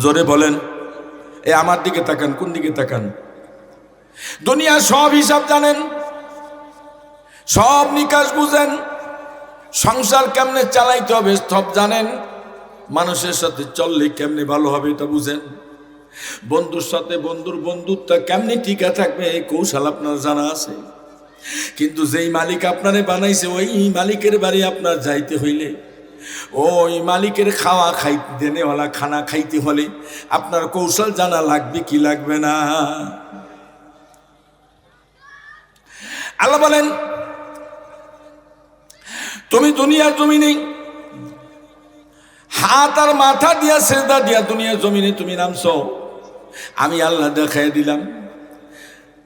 জোরে বলেন। এ আমার দিকে তাকান, কোন দিকে তাকান? দুনিয়ার সব হিসাব জানেন, সব নিকাশ বুঝেন, সংসার কেমনে চালাইতে হবে সব জানেন, মানুষের সাথে চললে কেমনে ভালো হবে এটা বুঝেন, বন্ধুর সাথে বন্ধুর বন্ধুত্ব কেমনে টিকা থাকবে এই কৌশল আপনার জানা আছে। কিন্তু যেই মালিক আপনারে বানাইছে ওই মালিকের বাড়ি আপনার যাইতে হইলে, ওই মালিকের খাওয়া খাইতে দেনেওয়ালা খানা খাইতে হলে আপনার কৌশল জানা লাগবে কি লাগবে না? আল্লাহ বলেন তুমি দুনিয়ার জমিনে হাত আর মাথা দিয়া সেজদা দিয়া দুনিয়ার জমিনে তুমি নামছো, আমি আল্লাহ দেখাই দিলাম।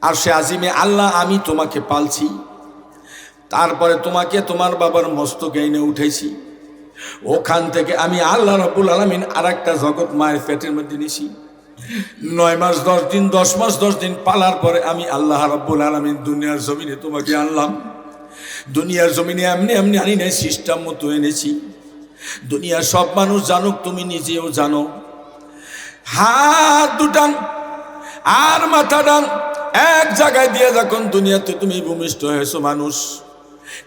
আর সে আজিমে আল্লাহ আমি তোমাকে পালছি, তারপরে তোমাকে তোমার বাবার মস্তকে এনে উঠেছি, ওখান থেকে আমি আল্লাহ রাব্বুল আলামিন আর একটা জগৎ মায়ের পেটের মধ্যে নিছি। 9 মাস 10 দিন 10 মাস 10 দিন পালার পরে আমি আল্লাহ রাব্বুল আলামিন দুনিয়ার জমিনে তোমাকে আনলাম। দুনিয়ার জমিনে এমনি এমনি আনি নাই, সিস্টেম মতো এনেছি। দুনিয়ার সব মানুষ জানুক, তুমি নিজেও জানো। হাত দুটান আর মাথা ডান এক জায়গায় দিয়ে যখন দুনিয়াতে তুমি ভূমিষ্ঠ হয়েছো মানুষ,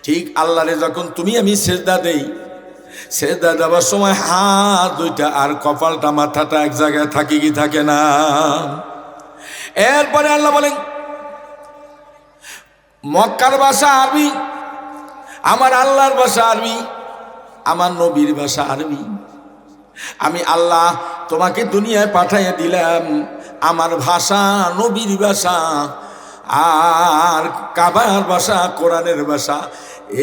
ঠিক আল্লাহরে যখন তুমি আমি সেজদা দেই, সেজদা দেওয়ার সময় হাত দুইটা আর কপালটা মাথাটা এক জায়গায় থাকে কি থাকে না? এরপরে আল্লাহ বলেন মক্কার ভাষা আরবি, আমার আল্লাহর ভাষা আরবি, আমার নবীর ভাষা আরবি। আমি আল্লাহ তোমাকে দুনিয়ায় পাঠাইয়া দিলাম, আমার ভাষা নবীর ভাষা আর কাবার ভাষা কোরআনের ভাষা,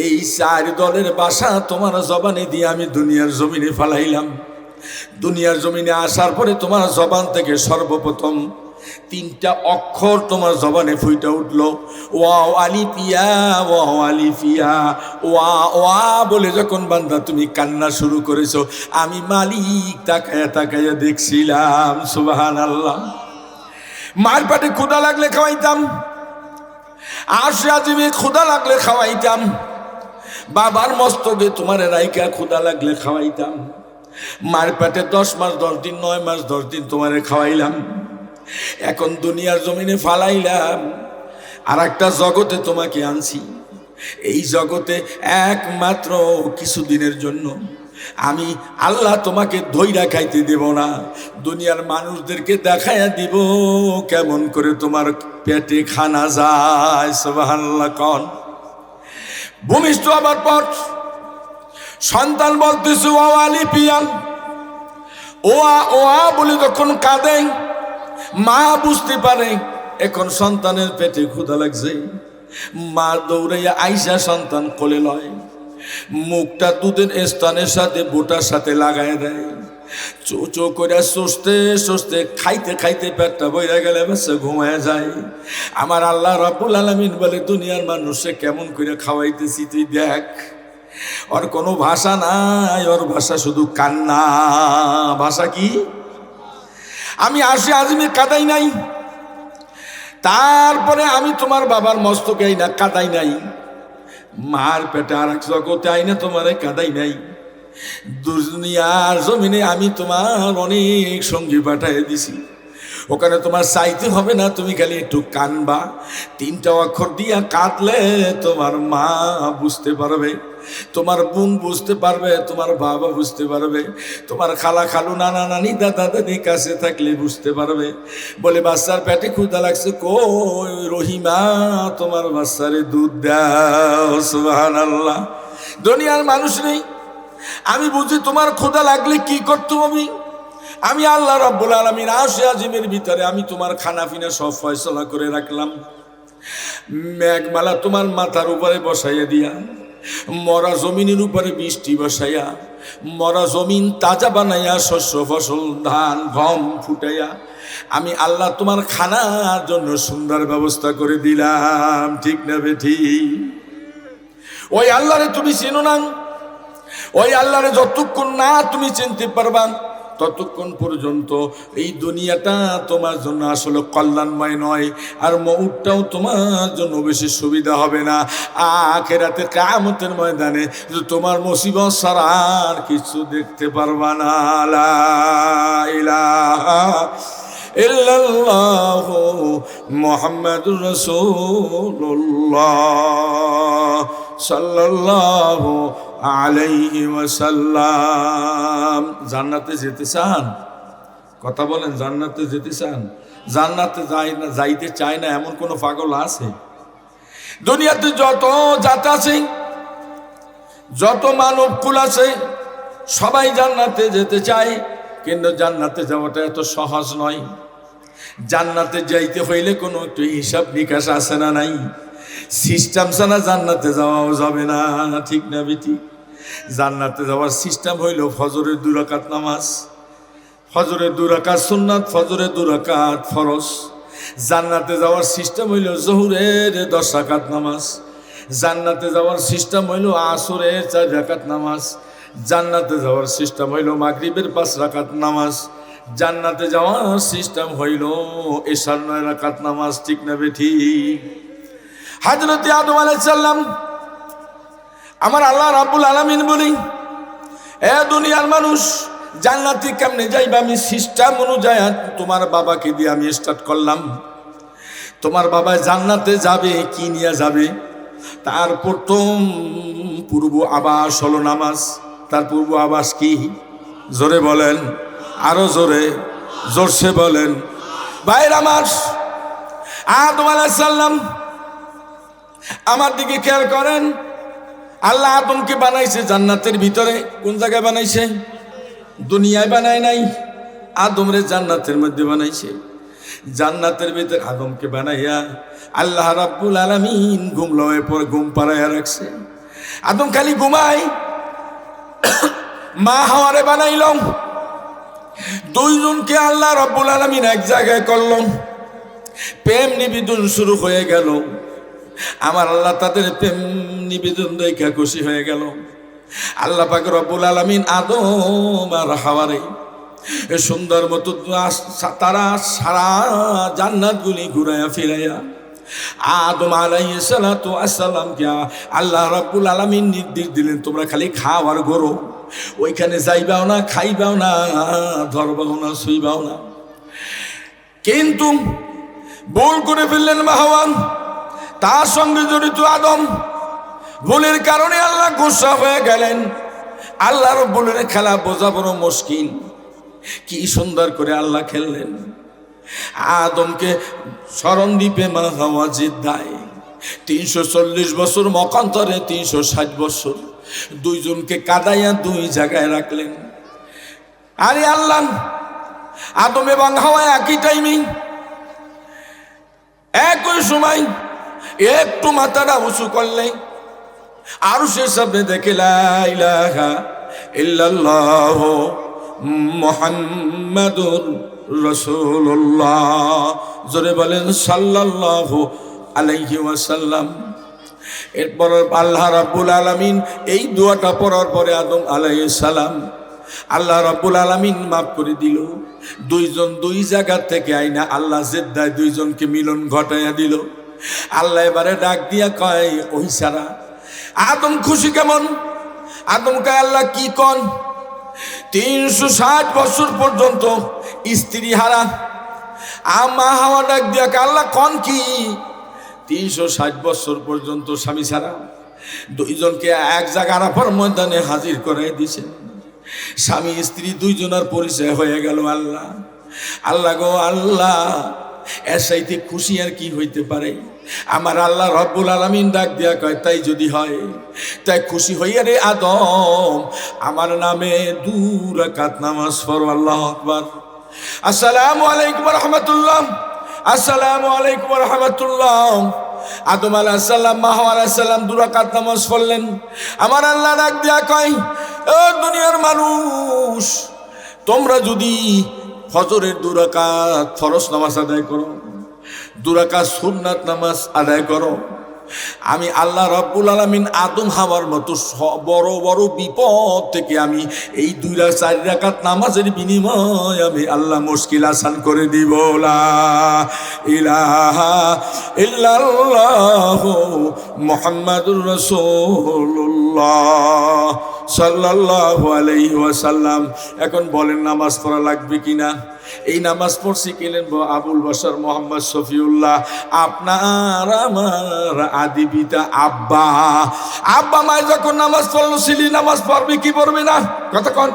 এই 4 দলের ভাষা তোমার জবানে দিয়ে আমি দুনিয়ার জমিনে ফালাইলাম। দুনিয়ার জমিনে আসার পরে তোমার জবান থেকে সর্বপ্রথম 3টা অক্ষর তোমার জবানে ফুইটা উঠলো, ওয়াও আলিফিয়া ওয়াও আলিফিয়া। ওয়া ওয়া বলে যখন বান্দা তুমি কান্না শুরু করেছো, আমি মালিক তাকায়া তাকায়া দেখছিলাম। সুবহানাল্লাহ। মার পেটে ক্ষুধা লাগলে খাওয়াইতাম, আরশে আজিমে ক্ষুধা লাগলে খাওয়াইতাম, বাবার মস্তকে তোমার রাইকা ক্ষুধা লাগলে খাওয়াইতাম। মার পেটে 10 মাস 10 দিন 9 মাস 10 দিন তোমারে খাওয়াইলাম। এখন দুনিয়ার জমিনে ফালাইলাম, আর একটা জগতে তোমাকে আনছি। এই জগতে একমাত্র কিছুদিনের জন্য আমি আল্লাহ তোমাকে ধইরা খাইতে দেব না, দুনিয়ার মানুষদেরকে দেখাইয়া দিব কেমন করে তোমার পেটে খানা যায়। সুবহানাল্লাহ। কোন ভূমিষ্ঠ হবার পর সন্তান বলতেছে ও আলিফিয়ান, ওয়া ওয়া বলে যখন কাঁদে, মা বুঝতে পারে এখন সন্তানের পেটে ক্ষুধা লাগছে। মা দৌড়াইয়া আইসা সন্তান কোলে লয়, মুখটা দুধের স্থানের সাথে বোটার সাথে লাগাই দেয়, চো চো করে সুস্থে সুস্থে খাইতে খাইতে পেটটা বইরা গেলে বাচ্চা ঘুমায় যায়। আমার আল্লাহ রাব্বুল আলামিন বলে দুনিয়ার মানুষে কেমন করে খাওয়াইতেছি তুই দেখ। ওর কোনো ভাষা নাই, ওর ভাষা শুধু কান্না। ভাষা কি? আমি আরশে আজিমে কাদাই নাই, তারপরে আমি তোমার বাবার মস্তকে আইনা কাদাই নাই, মার পেটে আর এক জগতে আইনা তোমারে কাদাই নাই। দুনিয়ার জমিনে আমি তোমার অনেক সঙ্গী পাঠাই দিছি, ওখানে তোমার চাইতে হবে না, তুমি খালি একটু কানবা। 3টা অক্ষর দিয়া কাঁদলে তোমার মা বুঝতে পারবে, তোমার বোন বুঝতে পারবে, তোমার বাবা বুঝতে পারবে, তোমার খালা খালু নানা নানি দাদা দাদি কাছে থাকলে বুঝতে পারবে। বলে বাচ্চার পেটে ক্ষুধা লাগছে, কই রহিমা তোমার বাচ্চারে দুধ দাও। সুবহানাল্লাহ। দুনিয়ার মানুষ নেই, আমি বুঝি তোমার ক্ষুধা লাগলে কি করতে হবে। আমি আল্লাহ রাব্বুল আলামিন আরশে আজিমের ভিতরে আমি তোমার খানা পিনা সব ফয়সালা করে রাখলাম। মেঘমালা তোমার মাথার উপরে বসাইয়া দিয়া, মরা জমিনের উপরে বৃষ্টি বসাইয়া, মরা জমিন তাজা বানাইয়া, শস্য ফসল ধান গম ফুটাইয়া আমি আল্লাহ তোমার খানার জন্য সুন্দর ব্যবস্থা করে দিলাম। ঠিক না বেঠি? ওই আল্লাহরে তুমি চিনো না। ওই আল্লাহরে যতক্ষণ না তুমি চিনতে পারবা ততক্ষণ পর্যন্ত এই দুনিয়াটা তোমার জন্য আসলে কল্যাণময় নয়, আর মউতটাও তোমার জন্য বেশি সুবিধা হবে না। আখিরাতে কিয়ামতের ময়দানে তোমার মুসিবত ছাড়া আর কিছু দেখতে পারবা না। লা ইলাহা ইল্লাল্লাহু মুহাম্মাদুর রাসূলুল্লাহ সাল্লাল্লাহু আলাইহি ওয়াসাল্লাম। জান্নাতে যেতে চান? কথা বলেন, জান্নাতে যেতে চান? জান্নাতে যাইতে চায় না এমন কোন পাগল আছে? দুনিয়াতে যত জাত আছে, যত মানব কুল আছে, সবাই জান্নাতে যেতে চায়, কিন্তু জান্নাতে যাওয়াটা এত সহজ নয়। জান্নাতে যাইতে হইলে কোনো একটু হিসাব নিকাশ আছে না নাই? সিস্টেম ছাড়া জান্নাতে যাওয়াও যাবে না। ঠিক না বেটি? জান্নাতে যাওয়ার সিস্টেম হইল ফজরের 2 রাকাত নামাজ, ফজরের 2 রাকাত সুন্নাত, ফজরের 2 রাকাত ফরজ। জান্নাতে যাওয়ার সিস্টেম হইল জোহরের 10 রাকাত নামাজ, জান্নাতে যাওয়ার সিস্টেম হইল আসরের 4 রাকাত নামাজ, জান্নাতে যাওয়ার সিস্টেম হইল মাগরিবের 5 রাকাত নামাজ, জান্নাতে যাওয়ার সিস্টেম হইল এশার 9 রাকাত নামাজ। ঠিক না বেঠি? হযরত আদম আলাইহিস সালাম আমার আল্লাহ রাব্বুল আলামিন বলি, এ দুনিয়ার মানুষ জান্নাতে কেমনে যাইবা? আমি সিস্টেম অনুযায়ী তোমার বাবাকে দিয়ে আমি স্টার্ট করলাম। তোমার বাবা জান্নাতে যাবে কি নিয়ে যাবে? তার প্রথম পূর্ব আবাস হলো নামাজ। তার পূর্ব আবাস কি? জোরে বলেন, আরো জোরে, জোরসে বলেন। ভাইরা আমার, আদম আলাইহিস সালাম আমার দিকে খেয়াল করেন। আল্লাহ আদমকে বানাইছে জান্নাতের ভিতরে। কোন জায়গায় বানাইছে? দুনিয়ায় বানায় নাই, আদমরে জান্নাতের মধ্যে বানাইছে। জান্নাতের ভিতরে আদমকে বানাইয়া আল্লাহ রাব্বুল আলামিন ঘুমলোয় পর ঘুম পাড়াইয়া রাখছে। আদম খালি ঘুমায়, মা হাওয়ারে বানাইল। দুইজনকে আল্লাহ রাব্বুল আলামিন এক জায়গায় করল, প্রেম নিবেদন শুরু হয়ে গেল। আমার আল্লাহ তাদের প্রেম নিবেদন দেখা খুশি হয়ে গেল। আল্লাহ পাক রব্বুল আলামিন আদম আর হাওয়ারে সুন্দর মতো তারা সারা জান্নাতগুলি ঘুরাইয়া ফিরাইয়া আদম আলাইহিস সালাতু আসসালামকে আল্লাহ রাব্বুল আলামিন নির্দেশ দিলেন, তোমরা খালি খাও আর গরো, ওইখানে যাইবাও না, খাইবাও না, ধরবাও না, শুইবাও না। কিন্তু ভুল করে ফেললেন মা হাওয়া, তার সঙ্গে জড়িত আদম। ভুলের কারণে আল্লাহ গুসা হয়ে গেলেন। আল্লাহ রাব্বুলের খেলা বোঝা বড় মুশকিল। কি সুন্দর করে আল্লাহ খেললেন। আদমকে স্মরণ দ্বীপে মা হাওয়া জিদ্দায় 340 বছর, মকান্তরে 360 বছর দুইজনকে কাদাইয়া 2 জায়গায় রাখলেন। আরে আল্লাহ, আদম এবং হাওয়া একই টাইমিং, একই সময় একটু মাথাটা উঁচু করলে আরশের সামনে দেখে লা ইলাহা ইল্লাল্লাহ মুহাম্মাদুর রাসূলুল্লাহ, জোরে বলেন সাল্লাল্লাহু আলাইহি ওয়াসাল্লাম। এরপর আল্লাহ রাব্বুল আলামিন এই দোয়াটা পড়ার পরে আদম আলাইহিস সালাম আল্লাহ রাব্বুল আলামিন মাফ করে দিল। দুইজন 2 জায়গা থেকে আইনা আল্লাহ জেদ্দায় দুইজনকে মিলন ঘটাইয়া দিল। আল্লাহ এবারে ডাক দিয়া কয়, ওই সারা আদম খুশি কেমন? আদমকে আল্লাহ কি কন? 360 বছর পর্যন্ত স্ত্রী হারা, মা হাওয়া ডাক দিয়া আল্লাহ কোন কি 360 বছর পর্যন্ত স্বামী ছাড়া দুইজনকে এক জায়গা আরাফার ময়দানে হাজির করে দিয়েছেন। স্বামী স্ত্রী দুইজনের পরিচয় হয়ে গেল। আল্লাহ আল্লাহ গো আল্লাহ, এর সাইতে খুশি আর কি হইতে পারে? আমার আল্লাহ রব্বুল আলামিন ডাক দিয়া কয় তাই যদি হয় তাই খুশি হইয়া রে আদম আমার নামে 2 রাকাত নামাজ পড়ো। আল্লাহু আকবার। আসসালামু আলাইকুম ওয়া রাহমাতুল্লাহ। আসসালামু আলাইকুম ওয়া রাহমাতুল্লাহ। আদম আলাইহিস সালাম মা হাওয়া আলাইহিস সালাম 2 রাকাত নামাজ পড়লেন। আমার আল্লাহ ডাক দিয়া কয় ও দুনিয়ার মানুষ, তোমরা যদি ফজরের 2 রাকাত ফরজ নামাজ আদায় করো, 2 রাকাত সুন্নাত নামাজ আদায় করো, আমি আল্লাহ রব্বুল আলামিন আদম হাওয়ার মতো বড় বড় বিপদ থেকে আমি এই 2-4 রাকাত নামাজের বিনিময় আমি আল্লাহ মুশকিল আসান করে দিব। লা ইলাহা ইল্লাল্লাহু মুহাম্মাদুর রাসূলুল্লাহ সাল্লাল্লাহু আলাইহি ওয়াসাল্লাম। এখন বলেন নামাজ পড়া লাগবে কিনা? এই নামাজ পড়ছি কেলেন আবুল বাশার মোহাম্মদ শফিউল্লাহ, আপনার আমার আদি পিতা আব্বা। আব্বা মায় যখন নামাজ পড়লো ছেলে নামাজ পড়বে কি পড়বে না? কথা কন।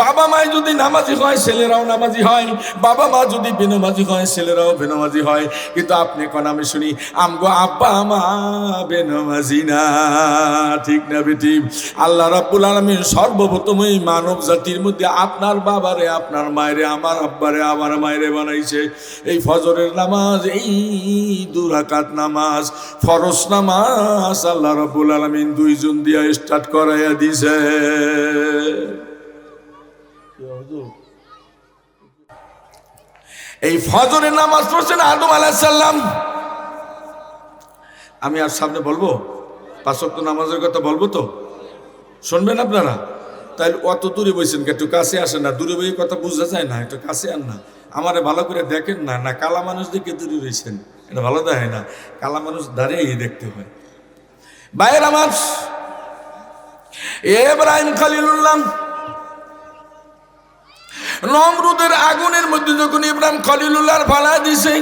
বাবা মায় যদি নামাজি হয় ছেলেরাও নামাজি হয়, বাবা মা যদি বেনামাজি হয় ছেলেরাও বেনামাজি হয়। কিন্তু আপনি কোন আমি শুনি আমগো আব্বা মা বেনামাজি না, ঠিক না বেটি? আল্লাহ রাব্বুল আলামিন সর্বপ্রথম এই মানব জাতির মধ্যে আপনার বাবারে আপনার মায়েরে আমার আব্বারে আমার মায়েরে বানাইছে। এই ফজরের নামাজ, এই 2 রাকাত নামাজ ফরজ নামাজ আল্লাহ রাব্বুল আলামিন 2 জন দিয়া স্টার্ট করাইয়া দিছে। এই ফজরের নামাজ পড়ছেন আদম আলাইহিস সালাম। আমি আর সামনে বলবো 5 ওয়াক্ত নামাজের কথা বলবো, তো শুনবেন আপনারা? তাই অত দূরে বসেন, একটু কাছে আসেন না, দূরে বই কথা বোঝা যায় না, একটু কাছে আন না। আমারে ভালো করে দেখেন না, না কালা মানুষ দেখে দূরে রয়েছেন, এটা ভালো দেখায় না। কালা মানুষ দাঁড়িয়ে দেখতে হয়। ভাইয়ের আমার ইব্রাহিম খলিলুল্লাহ নমরুদের আগুনের মধ্যে যখন ইব্রাহিম খলিলুল্লাহর ফালা দিছে,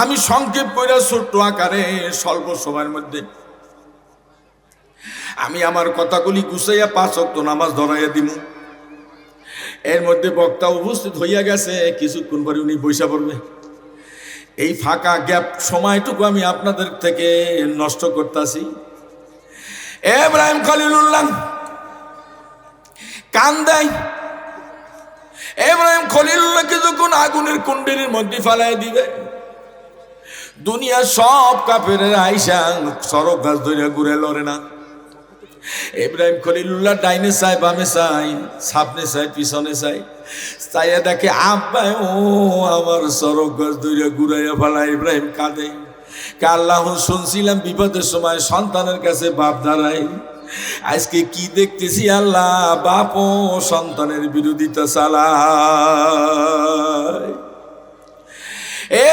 আমি সংক্ষেপ করে ছোট্ট আকারে স্বল্প সময়ের মধ্যে আমি আমার কথাগুলি গুছাইয়া 5 ওয়াক্ত নামাজ ধরাইয়া দিব। এর মধ্যে বক্তা উপস্থিত হইয়া গেছে, কিছুক্ষণ পরে উনি বৈশা পড়বে। এই ফাঁকা গ্যাপ সময়টুকু আমি আপনাদের থেকে নষ্ট করতেছি। ইব্রাহিম খলিলুল্লাহ কান দেয়। ইব্রাহিম খলিলুল্লাহকে যখন আগুনের কুণ্ডের মধ্যে ফালাই দিবে, দুনিয়ার সব কাফেরের আইসা সরক গাছ ধরে ঘুরে লড়ে না। ইব্রাহিম খলিলুল্লাহ ডাইনে চাই বামে চাই, সামনে চাই পিছনে চাই, চাইয়া দেখে আব্বা ও আমার সরক গাছ ধরে ঘুরাইয়া ফালা। ইব্রাহিম কাঁদে, আল্লাহ শুনছিলাম বিপদের সময় সন্তানের কাছে বাপ দাঁড়ায়, আজকে কি দেখতেছি আল্লাহ বাপ ও সন্তানের বিরোধিতা চালায়।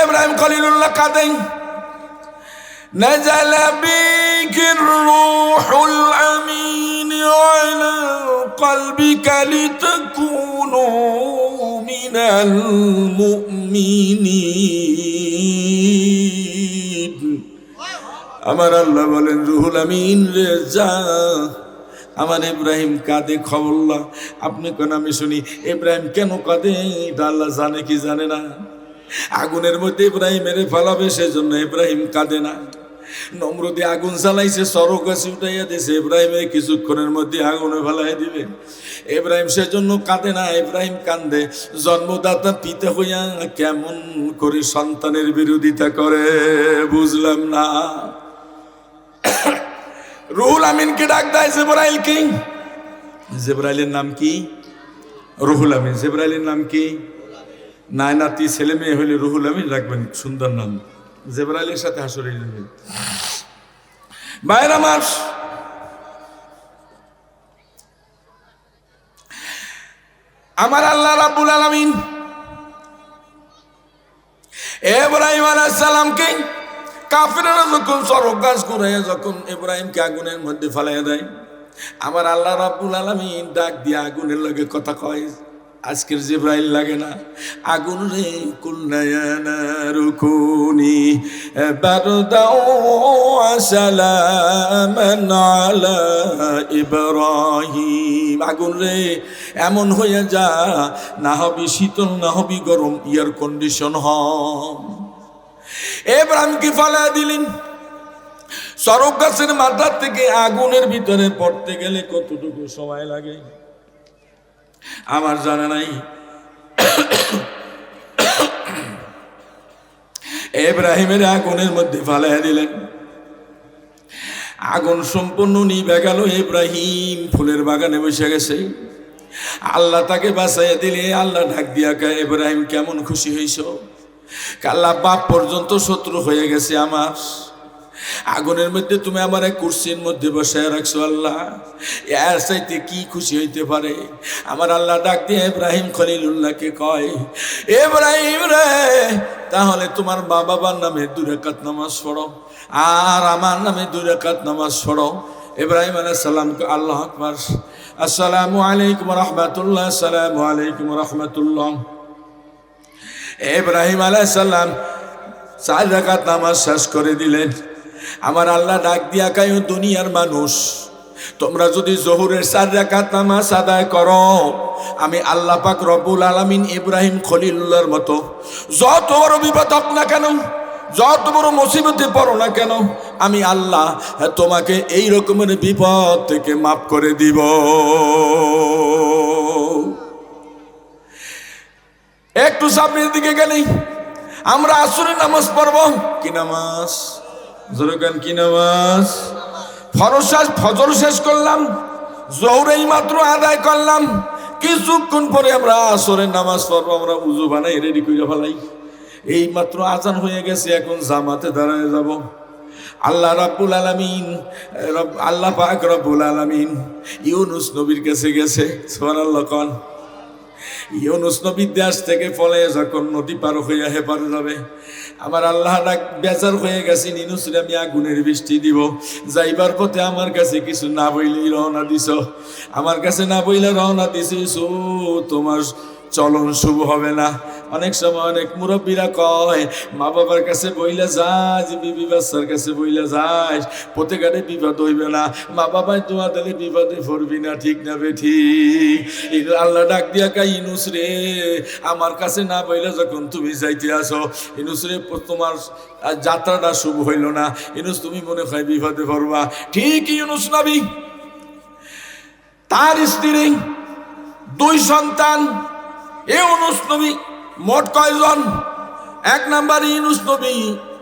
ইব্রাহিম খলিলুল্লাহ কাঁদেন, নাযালা বিকির রূহুল আমিন আলা কলবিকা লিতাকুনু মিনাল মুমিনিন। আমার আল্লাহ বলেন রুহুল আমিন রে যা আমার ইব্রাহিম কাঁদে খবরলা। আপনি কেন আমি শুনি ইব্রাহিম কেন কাঁদে? এটা আল্লাহ জানে কি জানে না? আগুনের মধ্যে ইব্রাহিমের ফালাবে সেজন্য ইব্রাহিম কাঁদে না। নমরুদে আগুন জ্বালাইছে, সরক গাছে উঠাইয়া দিয়েছে, ইব্রাহিমের কিছুক্ষণের মধ্যে আগুনে ফেলাই দিবে। ইব্রাহিম সেজন্য কাঁদে না, ইব্রাহিম কান্দে জন্মদাতা পিতা হইয়া কেমন করে সন্তানের বিরোধিতা করে বুঝলাম না। রুহুল আমিনকে ডাক দেয় জিবরাইল কি? জিবরাইলের নাম কি? রুহুল আমিন। জিবরাইলের নাম কি? নাতি ছেলে মেয়ে হইলে রুহুল আমিন রাখবেন, সুন্দর নাম। জিবরাইলের সাথে হাসরে যাবে। ভাইরা আমার, আমার আল্লাহ রাব্বুল আলামিন ইব্রাহিম আলাইহিস সালামকে কাফিররা যখন সরক গাছ ঘুরাইয়া যখন ইব্রাহিমকে আগুনের মধ্যে ফেলাইয়া দেয়, আমার আল্লাহ রাব্বুল আলামিন ডাক দিয়া আগুনের লগে কথা কয়, আজকের জিব্রাইল লাগে না। আগুন রে কুলনায়ানা রুকুনি বারদাও সালামান আলা ইব্রাহিম। আগুন রে এমন হয়ে যা, না হবি শীতল না হবি গরম, এয়ার কন্ডিশন হ। ইব্রাহিমকে ফালায়া দিলেন। সরক গাছের মাথার থেকে আগুনের ভিতরে পড়তে গেলে কতটুকু সময় লাগে আমার জানা নাই। ইব্রাহিমের আগুনের মধ্যে ফালাইয়া দিলেন। আগুন সম্পূর্ণ নিভে গেল। ইব্রাহিম ফুলের বাগানে বসে গেছে। আল্লাহ তাকে বাঁচাইয়া দিলে। আল্লাহ ডাক দিয়া কয়, ইব্রাহিম কেমন খুশি হইছ? আল্লাহ বাপ পর্যন্ত শত্রু হয়ে গেছে আমার, আগুনের মধ্যে তুমি আমার এক কুরসির মধ্যে বসায় রাখছো। আল্লাহ এর চাইতে কি খুশি হইতে পারে? আমার আল্লাহ ডাক দিয়ে ইব্রাহিম খলিলুল্লাহকে কয়, ইব্রাহিম রে, তাহলে তোমার বাবার নামে 2 রাকাত নামাজ পড়ো আর আমার নামে 2 রাকাত নামাজ পড়ো। ইব্রাহিম আলাইহিস সালাম কে আল্লাহু আকবার, আসসালামু আলাইকুম ওয়া রাহমাতুল্লাহ, আসসালামু আলাইকুম ওয়া রাহমাতুল্লাহ। ইব্রাহিম আলাইহিস সালাম 4 রাকাত নামাজ শেষ করে দিলেন। আমার আল্লাহ ডাক দিয়া কয়, দুনিয়ার মানুষ, তোমরা যদি জোহরের 4 রাকাত নামাজ আদায় করো, আমি আল্লাহ পাক রব্বুল আলামিন ইব্রাহিম খলিলুল্লাহর মতো যত বড় বিপদ হোক না কেন, যত বড় মুসিবতে পড়ো না কেন, আমি আল্লাহ তোমাকে এই রকমের বিপদ থেকে মাফ করে দিব। একটু সামনের দিকে গেলেই আমরা আসরের নামাজ পড়ব। কি নামাজ? জোরগান কি নামাজ? ফজর শেষ করলাম, জোহর এই মাত্র আদায় করলাম, কিছুক্ষণ পরে আমরা আসরের নামাজ পড়বো। আমরা উজু বানাই রেডি করে ফেলাই, এই মাত্র আজান হয়ে গেছে, এখন জামাতে দাঁড়ায় যাব। আল্লাহ রাব্বুল আলামিন, আল্লাহ পাক রব্বুল আলামিন ইউনুস নবীর কাছে গেছে। সুবহানাল্লাহ কোন। ইউনুস নবী দেশ থেকে ফলে যখন নদী পার হইয়া হেপারে যাবে, আমার আল্লাহ ডাক বেজার হয়ে গেছে, ইউনুসরে আমি আগুনের বৃষ্টি দিব। যাইবার পথে আমার কাছে কিছু না বইলেই রওনা দিছ, আমার কাছে না বইলে রওনা দিছিস, তোমার চলন শুভ হবে না। অনেক সময় অনেক মুরব্বীরা কয়, মা বাবার কাছে বইলে যাস, বিবি বাচ্চার কাছে বইলে যাস, পথে ঘাটে বিপদ হইবে না, মা বাবাই দোয়া দিলে বিপদে পড়বি না, ঠিক না বেঠিক? আল্লাহ ডাক দিয়া কয়, ইউনুস রে, আমার কাছে না বইলে যখন তুমি যাইতে আসো, ইউনুস রে, তোমার যাত্রাটা শুভ হইল না, ইউনুস তুমি মনে হয় বিপদে পড়বা। ঠিক ইউনুস নবী, তার স্ত্রী, 2 সন্তান। ইউনুস নবী মোট কয়জন? 1 নম্বরে ইউনুস নবী,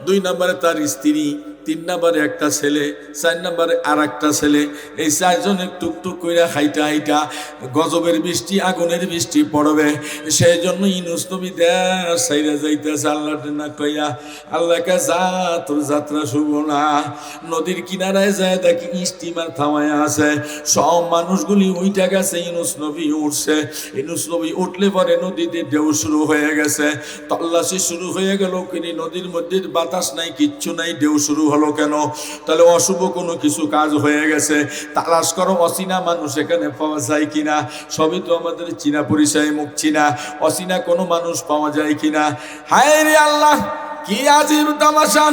2 নম্বরে তার স্ত্রী, 3 নম্বরে একটা ছেলে, 4 নম্বরে আর একটা ছেলে। এই 4 জনে টুকটুক করে হাইটা হাইটা গজবের বৃষ্টি, আগুনের বৃষ্টি পড়বে। সেই জন্য ইউনুস নবী দেশ সাইরা যাইতেছে। আল্লাহ না কইয়া, আল্লাহকে যা, তোর যাত্রা শুভ না। নদীর কিনারায় যায় দেখি স্টিমার থামায় আছে, সব মানুষগুলি উইটা গেছে, ইউনুস নবী উঠছে। ইউনুস নবী উঠলে পরে নদীতে ঢেউ শুরু হয়ে গেছে, তল্লাশি শুরু হয়ে গেল। কিন্তু নদীর মধ্যে বাতাস নাই, কিচ্ছু নাই, ঢেউ শুরু হলো কেন? তাহলে অশুভ কোনো কিছু কাজ হয়ে গেছে। তালাশ করো অচীনা মানুষ এখানে পাওয়া যায় কিনা। সবই তো আমাদের চীনা পরিচয়, মুখ চীনা, অচীনা কোনো মানুষ পাওয়া যায় কিনা। হায় রে আল্লাহ, কি আজীব তামাশা!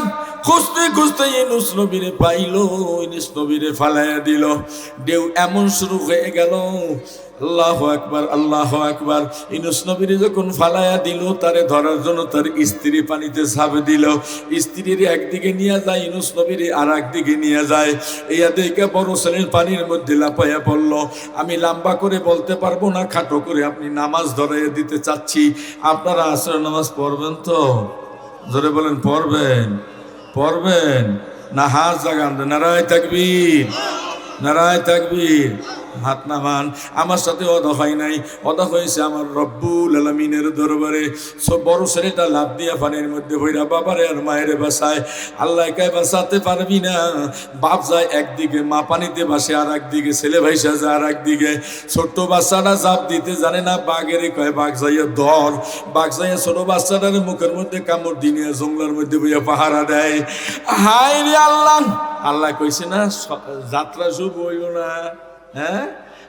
খুঁজতে খুঁজতে ইউনুস নবীরে পাইলো, ইউনুস নবীরে ফালাইয়া দিল। ঢেউ এমন শুরু হয়ে গেল, আল্লাহু আকবার, আল্লাহু আকবার। ইউনুস নবীরে যখন ফালাইয়া দিল, তারে ধরার জন্য তার স্ত্রী পানিতে ঝাঁপ দিল। স্ত্রীর একদিকে নিয়ে যায়, ইউনুস নবীরে আর একদিকে নিয়ে যায়। এইয়া দেখে বড় ছেলের পানির মধ্যে লাফাইয়া পড়ল। আমি লম্বা করে বলতে পারবো না, খাটো করে আপনি নামাজ ধরাইয়া দিতে চাচ্ছি। আপনারা আসর নামাজ পড়বেন তো? জোরে বলেন, পড়বেন? পড়বেন না হাত জাগান? নারায়ে তাকবীর, নারায়ে তাকবীর। হাত নামান। আমার সাথে অদা হয় নাই, অদা হয়েছে আমার রব্বুল আলামিনের দরবারে। সব বড় ছেলেটা লাভ দিয়া পানির মধ্যে ভইরা বাবারে আর মায়েরে বাসায়। আল্লাহ কে বাঁচাতে পারবি না। বাপ যায় একদিকে, মা পানিতে বাসে আর একদিকে, ছেলে ভাইসা যায় আর একদিকে। ছোট্ট বাচ্চাটা জাপ দিতে জানে না, বাঘেরে কয় বাঘ যাইয়া ধর। বাঘ যাইয়া ছোট বাচ্চাটার মুখের মধ্যে কামড় দিয়ে জঙ্গলার মধ্যে বইয়া পাহারা দেয়। হায় রে আল্লাহ! আল্লাহ কইছে না যাত্রা শুভ হইল না? হ্যাঁ,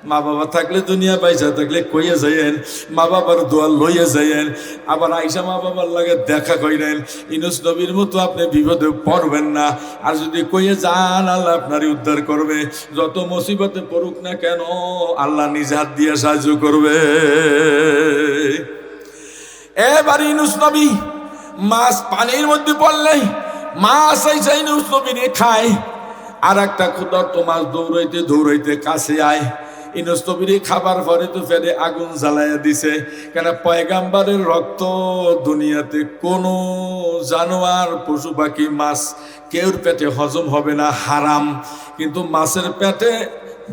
মা বাবা থাকলে দুনিয়া পয়সা থাকলে কইয়া যাইয়েন, মা বাবার দোয়া লইয়া যাইয়েন, আবার আইসা মা বাবার লাগে দেখা কইলেন। ইউনূস নবীর মতো আপনি বিপদে পড়বেন না। আর যদি কইয়া যান, আল্লাহ আপনারই উদ্ধার করবে। যত মুসিবতে পড়ুক না কেন, আল্লাহ নিজ হাত দিয়ে সাহায্য করবে। এবার ইউনূস নবী মাছ পানির মধ্যে পড়লে মাছ আইসা ইউনূস নবী খায়। আর একটা ক্ষুধার্ত মাছ দৌড়াইতে দৌড়াইতে কাছে আয়। ইউনূস নবীর খাবার পরে তো ফেরে আগুন জ্বালাইয়া দিছে। কেন পয়গাম্বরের রক্ত দুনিয়াতে কোনো জানোয়ার পশু পাখি মাছ কেউর পেটে হজম হবে না, হারাম। কিন্তু মাছের পেটে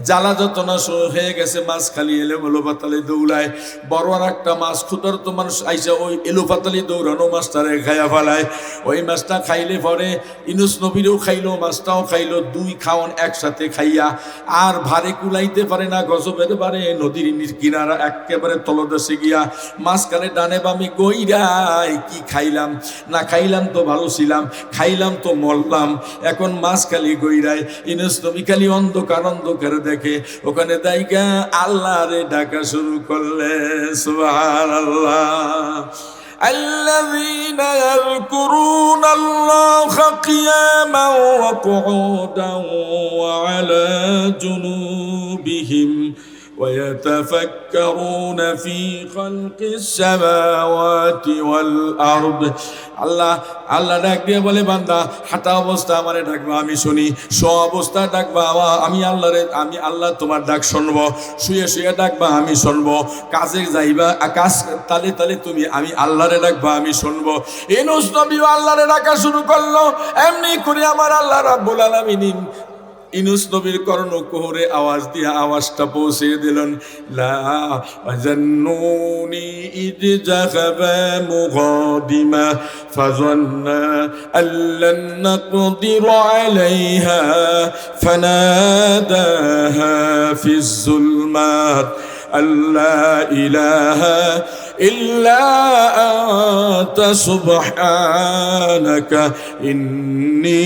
জ্বালা যতনা শুরু হয়ে গেছে, মাছ খালি এলো পাতালি দৌড়ায়। বড় আর একটা মাছ ক্ষুধার্ত মানুষ আইসা ওই এলো পাতালি দৌড়ানো মাছটারে খাইয়া ফেলায়। ওই মাছটা খাইলে পরে ইউনূস নবীরও খাইলো, মাছটাও খাইলো, দুই খাওয়ান একসাথে খাইয়া আর ভারে কুলাইতে পারে না, গজবের পারে নদীর কিনারা একেবারে তলদেশে গিয়া মাঝখানে ডানে বামে গইরাই কি খাইলাম না খাইলাম তো ভালো ছিলাম, খাইলাম তো মরলাম, এখন মাছ খালি গইরাই। ইউনূস নবী খালি অন্ধকার অন্ধকার দেখে, ওখানে দাইগা আল্লাহরে ডাকা শুরু করলে। সুবহানাল্লাহ। الذين يذكرون الله قياما وقعودا وعلى جنوبهم ويتفكرون في خلق السماوات والأرض। আল্লাহ আল্লাহ ডাক দিয়ে বলে, বান্দা হাঁটা অবস্থা আমারে ডাকবা আমি শুনি, শো অবস্থা ডাকবা আমি আল্লাহ তোমার ডাক শুনবো, শুয়ে শুয়ে ডাকবা আমি শুনবো, কাজে যাইবা কাজ তালে তালে তুমি আমি আল্লাহরে ডাকবা আমি শুনবো। ইউনূস নবী আল্লাহরে ডাকা শুরু করলো। এমনি করে আমার আল্লাহ রাব্বুল আলামিন ইউনূস নবীর কর্ণকুহরে আওয়াজ দিয়ে আওয়াজটা পৌঁছে দিলেন। লা ওয়াজান্নুনি ইদ যাহাবা মুগাদিমা ফাযান্না আল্লান নাকদির আলাইহা ফানাদাহা ফিজ যুলমাত আল্লা ইলাহা ইল্লা আনতা সুবহানাকা ইন্নী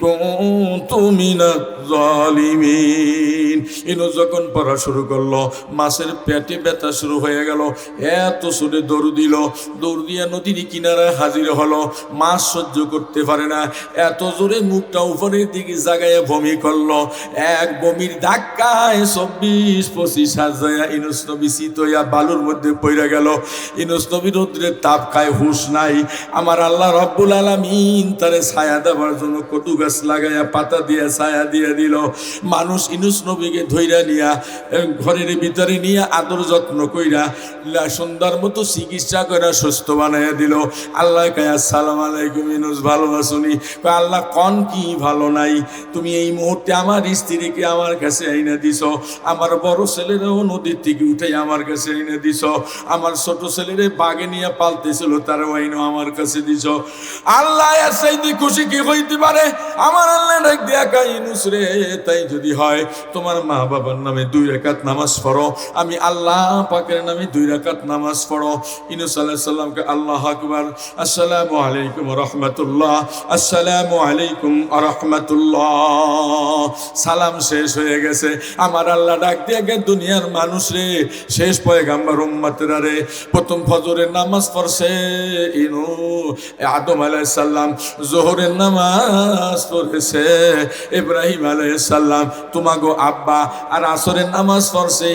কুনতু মিনাজ জালিমিন। ইউনূস যখন পড়া শুরু করলো, মাছের পেটে ব্যথা শুরু হয়ে গেল। এত সুরে দৌড় দিল, দৌড় দিয়া নদীর কিনারায় হাজির হলো। মাছ সহ্য করতে পারে না, এত জোরে মুখটা উপরের দিকে জাগায় বমি করলো। এক বমির ধাক্কায় 24-25 হাজার ইউনূস নবী শীত হইয়া বালুর মধ্যে পড়ে গেল। ইউনূস নবী রৌদ্রের তাপ খায়, হুঁশ নাই। আমার আল্লাহ রাব্বুল আলামিন তারে ছায়া দেওয়ার জন্য কটু গাছ লাগাইয়া পাতা দিয়ে ছায়া দিয়ে দিল। মানুষ ইউনূস নবীকে ধইরা নিয়া ঘরের ভিতরে নিয়ে আদর যত্ন কইরা সুন্দর মতো চিকিৎসা করে সুস্থ বানাইয়া দিল। আল্লাহ কয়, আসসালামু আলাইকুম ইউনূস, ভালো আছুনি? কয়, আল্লাহ কন কি ভালো নাই, তুমি এই মুহূর্তে আমার স্ত্রীকে আমার কাছে আইনা দিছ, আমার বড় ছেলেরাও নদীর থেকে উঠে আমার কাছে আইনা দিছ, আমার ছোট ছেলেরে বাগে নিয়ে পালতেছিল তারাও আইনো আমার কাছে দিছ। আল্লাহ এর চাইতে খুশি কি হইতে পারে? আমার আল্লাহ ডাক দিয়া কয়, ইউনূস রে, তাই যদি হয় তোমার মা বাবার নামে 2 রাকাত নামাজ পড়ো, আমি আল্লাহ পাকের নামে 2 রাকাত নামাজ পড়ো। ইউনূস আলাইহিস সালামকে আল্লাহু আকবার, আসসালামু আলাইকুম ওয়া রাহমাতুল্লাহ, আসসালামু আলাইকুম ওয়া রাহমাতুল্লাহ। সালাম শেষ হয়ে গেছে। আমার আল্লাহ ডাক দিয়ে গে, দুনিয়ার মানুষ রে, শেষ পয়গাম্বর উম্মতেরা রে, প্রথম ফজরের নামাজ পড়ছে আদম আলাইহিস সালাম, যোহরের নামাজ পড়েছে ইব্রাহিম আলাইহিস সালাম তোমাগো আব্বা, আর আসরের নামাজ পড়ছে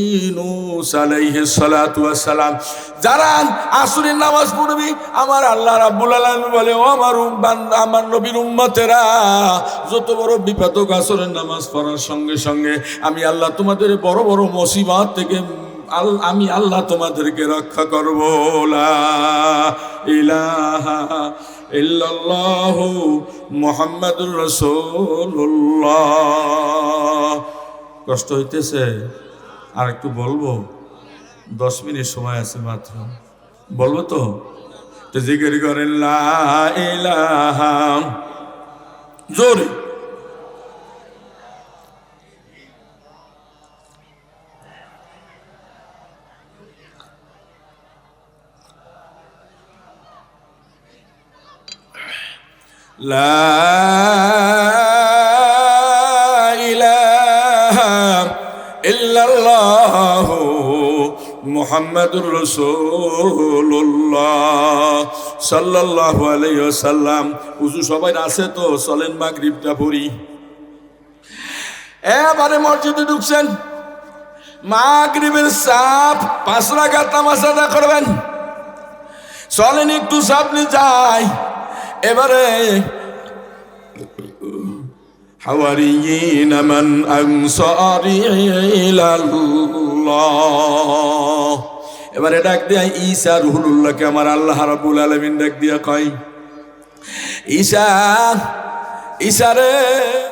ইউনূস আলাইহিস সালাতু ওয়াস সালাম। যারা আসরের নামাজ পড়বি, আমার আল্লাহ রাব্বুল আলামিন বলে, ও আমার নবীর উম্মতেরা, যত বড় বিপদ হোক আসরের নামাজ পড়ার সঙ্গে সঙ্গে আমি আল্লাহ তোমাদের বড় বড় মুসিবত থেকে আমি আল্লাহ তোমাদেরকে রক্ষা করব। লা ইলাহা ইল্লাল্লাহু মুহাম্মাদুর রাসূলুল্লাহ। কষ্ট হইতেছে? আর একটু বলবো? 10 মিনিট সময় আছে মাত্র, বলবো তো? জিকির করেন লা ইলাহা, জোরে। لا إله ইলাহা ইল্লাল্লাহু মুহাম্মাদুর রাসূলুল্লাহ সাল্লাল্লাহু আলাইহি ওয়াসাল্লাম। উযু সবাই আছে তো, চলেন মাগরিবটা পড়ি। এবারে মসজিদে ঢুকছেন, মাগরিবের সাফ 5 রাকাত নামাজ আদায় করবেন। চলেন একটু সামনে যাই। এবারে হাওয়ারিয়িন মান আনসারি ইলাল্লাহ। এবারে ডাক দিয়া ঈসা রুহুল্লাহকে আমার আল্লাহ রাব্বুল আলামিন ডাক দিয়া কয়, ঈসা, ঈসা রে